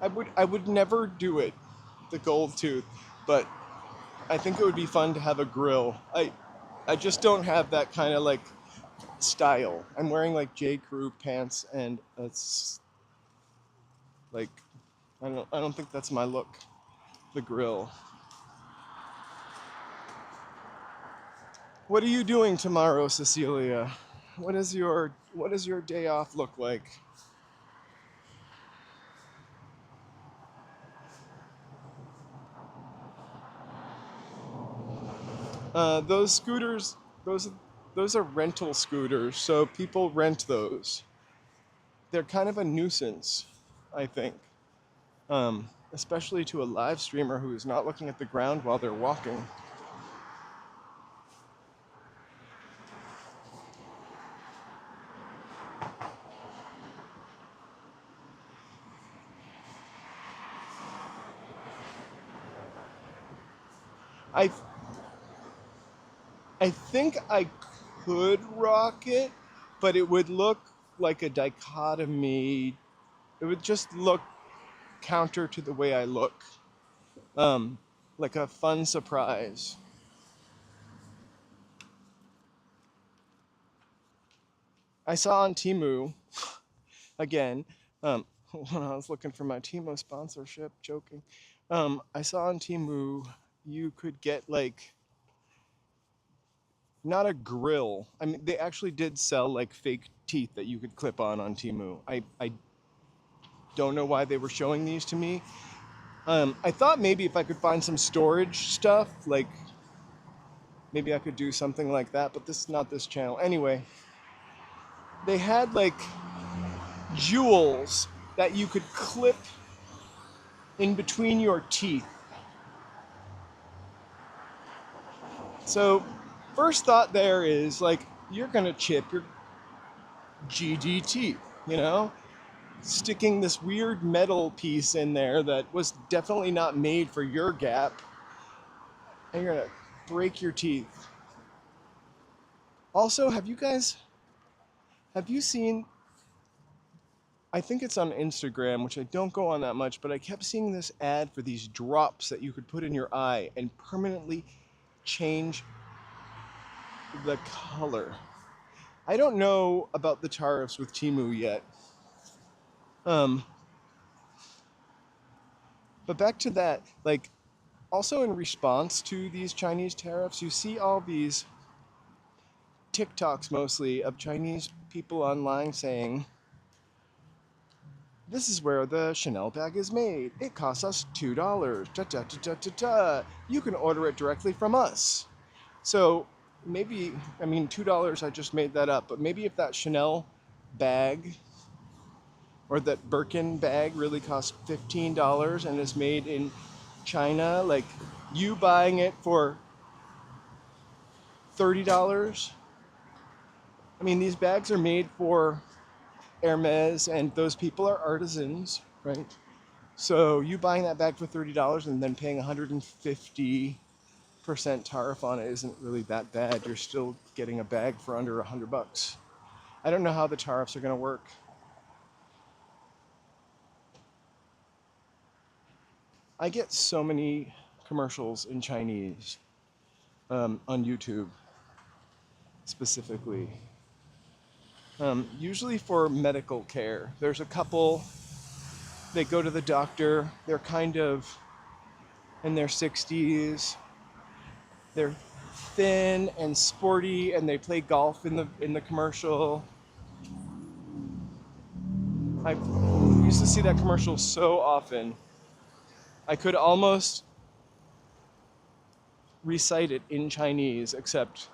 I would never do it, the gold tooth, but I think it would be fun to have a grill. I just don't have that kind of like style. I'm wearing like J. Crew pants and like I don't think that's my look. The grill. What are you doing tomorrow, Cecilia? What does your day off look like? Those scooters, those those are rental scooters, so people rent those. They're kind of a nuisance, I think, especially to a live streamer who is not looking at the ground while they're walking. I I think I could rock it, but it would look like a dichotomy. It would just look counter to the way I look, um, like a fun surprise. I saw on Temu again, when I was looking for my Temu sponsorship, joking. I saw on Temu you could get like not a grill. I mean, they actually did sell like fake teeth that you could clip on Temu. I don't know why they were showing these to me. I thought maybe if I could find some storage stuff, like maybe I could do something like that, but this is not this channel. Anyway, they had like jewels that you could clip in between your teeth. So, first thought there is like, you're gonna chip your GD teeth, you know? Sticking this weird metal piece in there that was definitely not made for your gap, and you're gonna break your teeth. Also, have you seen, I think it's on Instagram, which I don't go on that much, but I kept seeing this ad for these drops that you could put in your eye and permanently change the color. I don't know about the tariffs with Temu yet. Um, but back to that, like, also in response to these Chinese tariffs, you see all these TikToks mostly of Chinese people online saying, this is where the Chanel bag is made. It costs us $2. Da, da, da, da, da, da. You can order it directly from us. So maybe, I mean, $2, I just made that up, but maybe if that Chanel bag or that Birkin bag really costs $15 and is made in China, like you buying it for $30. I mean, these bags are made for Hermes, and those people are artisans, right? So you buying that bag for $30 and then paying 150% tariff on it isn't really that bad. You're still getting a bag for under $100. I don't know how the tariffs are going to work. I get so many commercials in Chinese on YouTube specifically. Usually for medical care. There's a couple, they go to the doctor, they're kind of in their 60s, they're thin and sporty, and they play golf in the commercial. I used to see that commercial so often. I could almost recite it in Chinese, except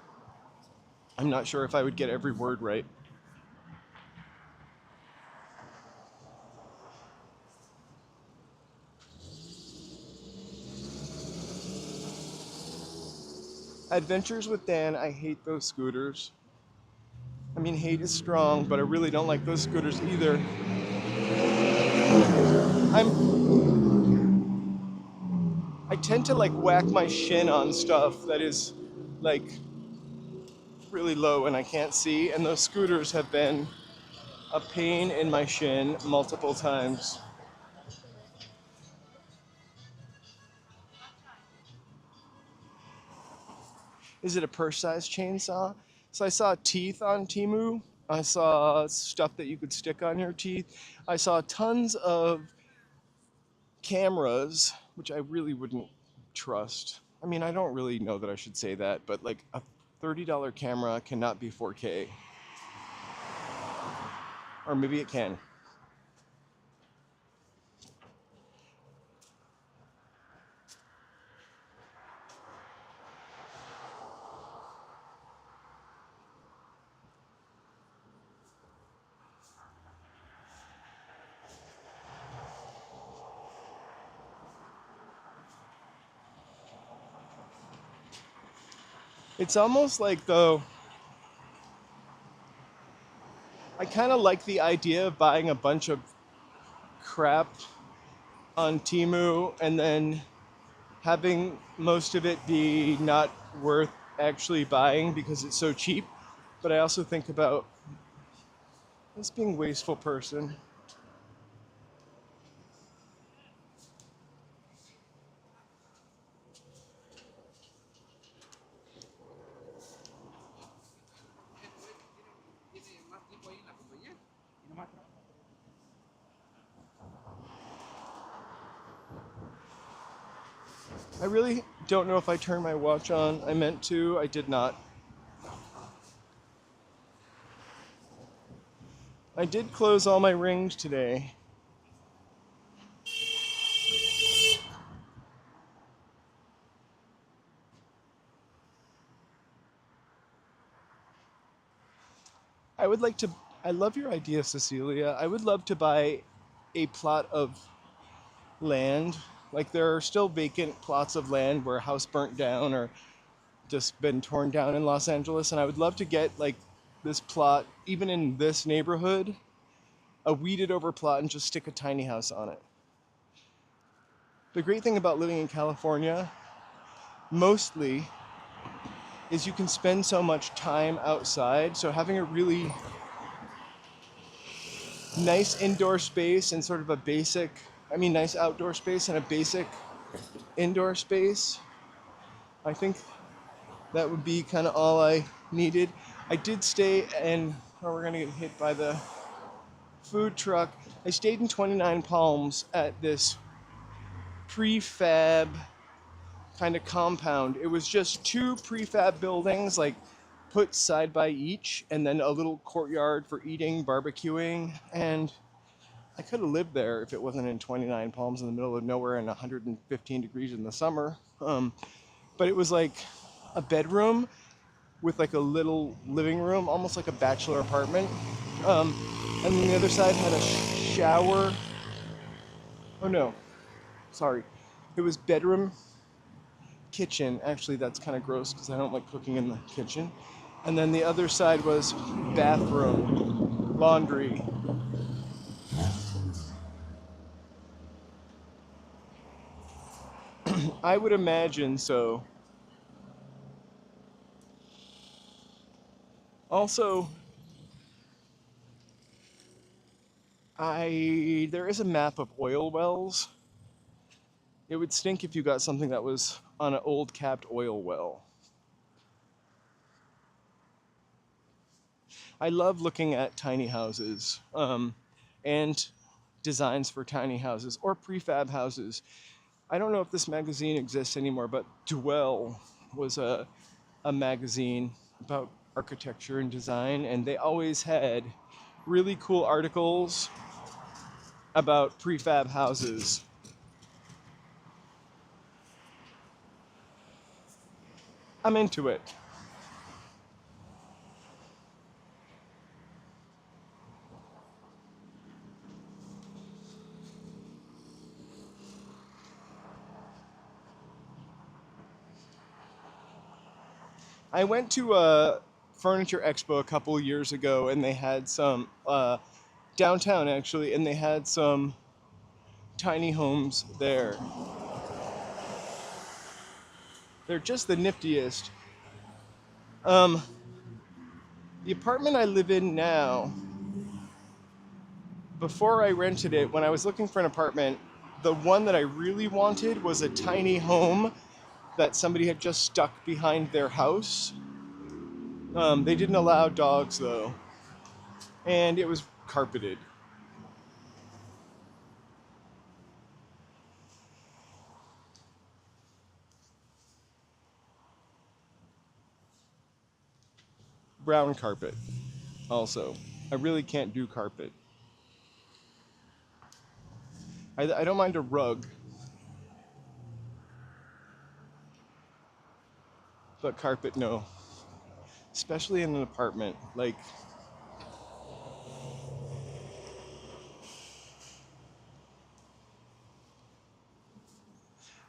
I'm not sure if I would get every word right. Adventures with Dan, I hate those scooters. I mean, hate is strong, but I really don't like those scooters either. I tend to like whack my shin on stuff that is like really low and I can't see, and those scooters have been a pain in my shin multiple times. Is it a purse-sized chainsaw? So I saw teeth on Temu. I saw stuff that you could stick on your teeth. I saw tons of cameras, which I really wouldn't trust. I mean, I don't really know that I should say that, but like a $30 camera cannot be 4K. Or maybe it can. It's almost like, though, I kind of like the idea of buying a bunch of crap on Temu and then having most of it be not worth actually buying because it's so cheap. But I also think about this being a wasteful person. I really don't know if I turned my watch on. I meant to, I did not. I did close all my rings today. I would like to, I love your idea, Cecilia. I would love to buy a plot of land. Like there are still vacant plots of land where a house burnt down or just been torn down in Los Angeles. And I would love to get like this plot, even in this neighborhood, a weeded over plot and just stick a tiny house on it. The great thing about living in California, mostly, is you can spend so much time outside. So having a really nice indoor space and sort of a basic, I mean, nice outdoor space and a basic indoor space, I think that would be kind of all I needed. I did stay, and we're going to get hit by the food truck. I stayed in 29 Palms at this prefab kind of compound. It was just two prefab buildings, like put side by each, and then a little courtyard for eating, barbecuing, and I could have lived there if it wasn't in 29 Palms in the middle of nowhere and 115 degrees in the summer. But it was like a bedroom with like a little living room, almost like a bachelor apartment. And then the other side had a shower. Oh no, sorry. It was bedroom, kitchen. Actually, that's kind of gross because I don't like cooking in the kitchen. And then the other side was bathroom, laundry. I would imagine so. Also, there is a map of oil wells. It would stink if you got something that was on an old capped oil well. I love looking at tiny houses and designs for tiny houses or prefab houses. I don't know if this magazine exists anymore, but Dwell was a magazine about architecture and design, and they always had really cool articles about prefab houses. I'm into it. I went to a furniture expo a couple years ago, and they had some downtown actually, and they had some tiny homes there. They're just the niftiest. Um, the apartment I live in now, before I rented it, when I was looking for an apartment, the one that I really wanted was a tiny home that somebody had just stuck behind their house. They didn't allow dogs though, and it was carpeted. Brown carpet, also. I really can't do carpet. I don't mind a rug, but carpet, no. Especially in an apartment. Like,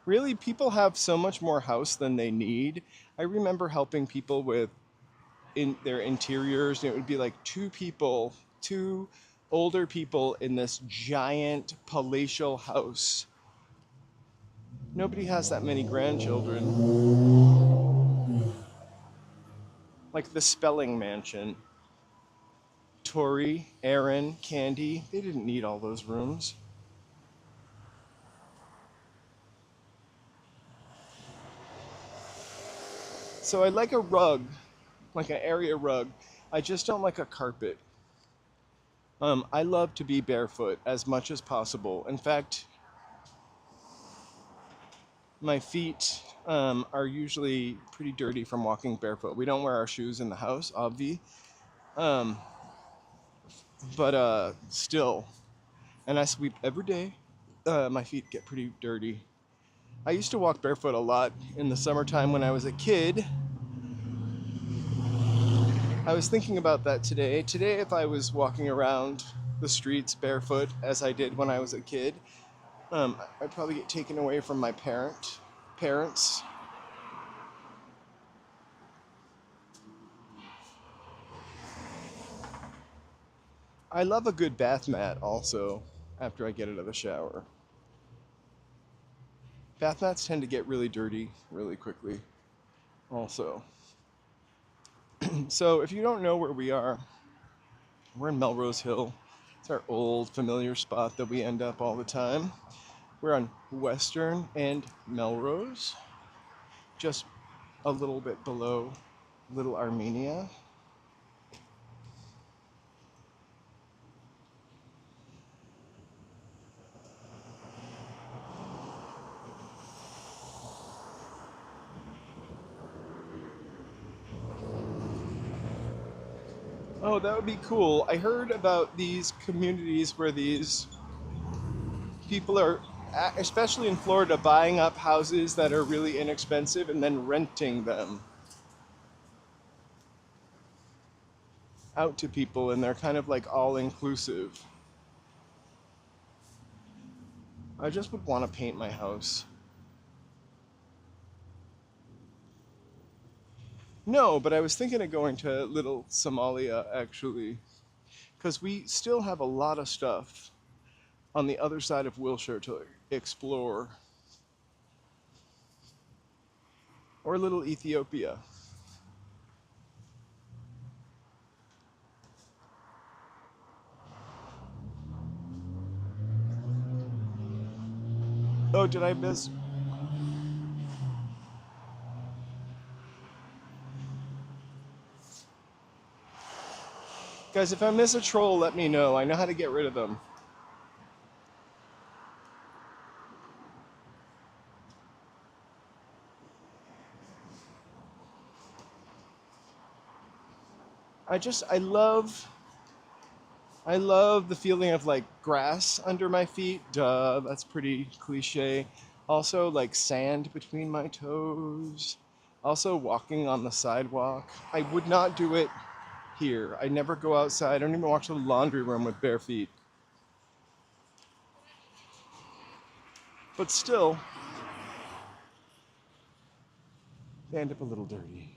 really, people have so much more house than they need. I remember helping people with in their interiors, and it would be like two people, two older people in this giant palatial house. Nobody has that many grandchildren. Like the Spelling Mansion. Tori, Aaron, Candy, they didn't need all those rooms. So I like a rug, like an area rug. I just don't like a carpet. I love to be barefoot as much as possible. In fact, my feet are usually pretty dirty from walking barefoot. We don't wear our shoes in the house, obvi. Um, but still, and I sweep every day. My feet get pretty dirty. I used to walk barefoot a lot in the summertime when I was a kid. I was thinking about that today. Today, if I was walking around the streets barefoot as I did when I was a kid, I'd probably get taken away from my parents. I love a good bath mat also after I get out of the shower. Bath mats tend to get really dirty really quickly also. So if you don't know where we are, we're in Melrose Hill. It's our old familiar spot that we end up all the time. We're on Western and Melrose, just a little bit below Little Armenia. Oh, that would be cool. I heard about these communities where these people are, especially in Florida, buying up houses that are really inexpensive and then renting them out to people, and they're kind of like all inclusive. I just would want to paint my house. No, but I was thinking of going to Little Somalia actually, because we still have a lot of stuff on the other side of Wilshire to explore, or Little Ethiopia. Oh, did I miss? Guys, if I miss a troll, let me know. I know how to get rid of them. I just, I love the feeling of like grass under my feet. Duh, that's pretty cliche. Also, like sand between my toes. Also, walking on the sidewalk. I would not do it here. I never go outside. I don't even walk to the laundry room with bare feet. But still, they end up a little dirty.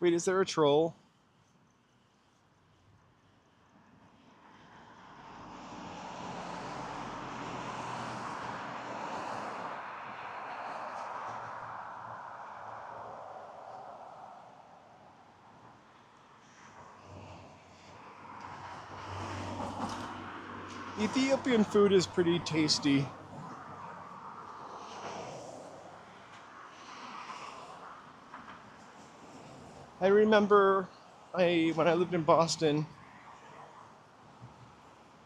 Wait, is there a troll? Ethiopian food is pretty tasty. I remember when I lived in Boston,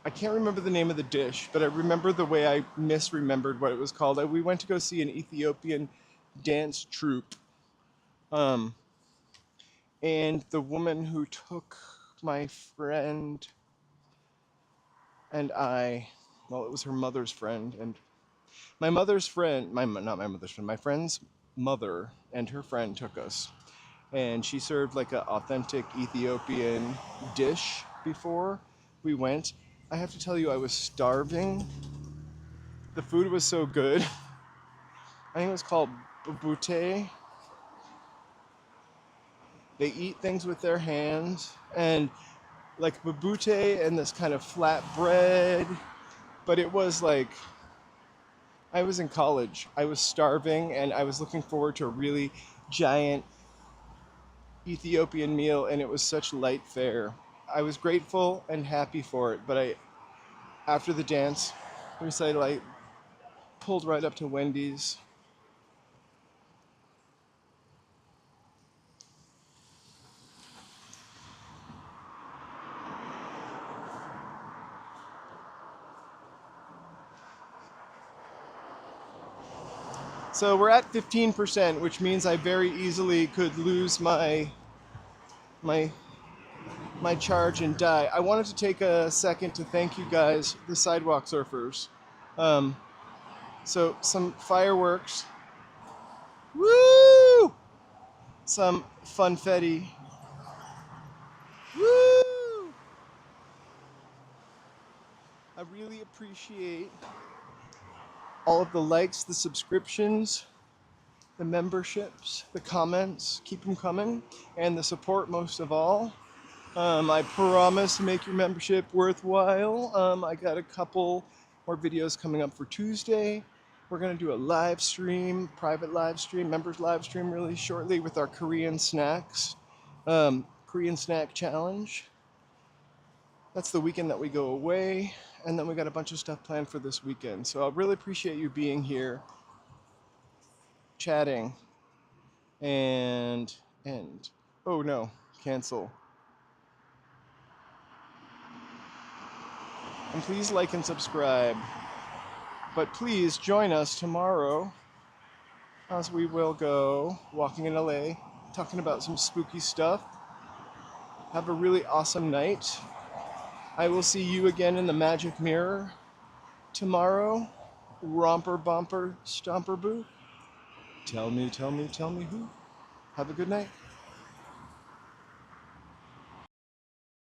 I can't remember the name of the dish, but I remember the way I misremembered what it was called. We went to go see an Ethiopian dance troupe, um, and the woman who took my friend and I, well, it was her mother's friend, and my mother's friend, not my mother's friend, my friend's mother and her friend took us, and she served like an authentic Ethiopian dish before we went. I have to tell you, I was starving. The food was so good. I think it was called babute. They eat things with their hands, and like babute and this kind of flat bread, but it was like I was in college. I was starving, and I was looking forward to a really giant Ethiopian meal, and it was such light fare. I was grateful and happy for it, but after the dance recital, I pulled right up to Wendy's. So we're at 15%, which means I very easily could lose my my charge and die. I wanted to take a second to thank you guys, the sidewalk surfers. Um, so some fireworks. Woo! Some funfetti. Woo! I really appreciate all of the likes, the subscriptions, the memberships, the comments. Keep them coming, and the support most of all. I promise to make your membership worthwhile. I got a couple more videos coming up for Tuesday. We're going to do a live stream, private live stream, members live stream really shortly with our Korean snacks, Korean snack challenge. That's the weekend that we go away. And then we got a bunch of stuff planned for this weekend. So I really appreciate you being here, chatting, and oh no, cancel. And please like and subscribe. But please join us tomorrow as we will go walking in LA, talking about some spooky stuff. Have a really awesome night. I will see you again in the magic mirror tomorrow. Romper, bumper, stomper, boo. Tell me who. Have a good night.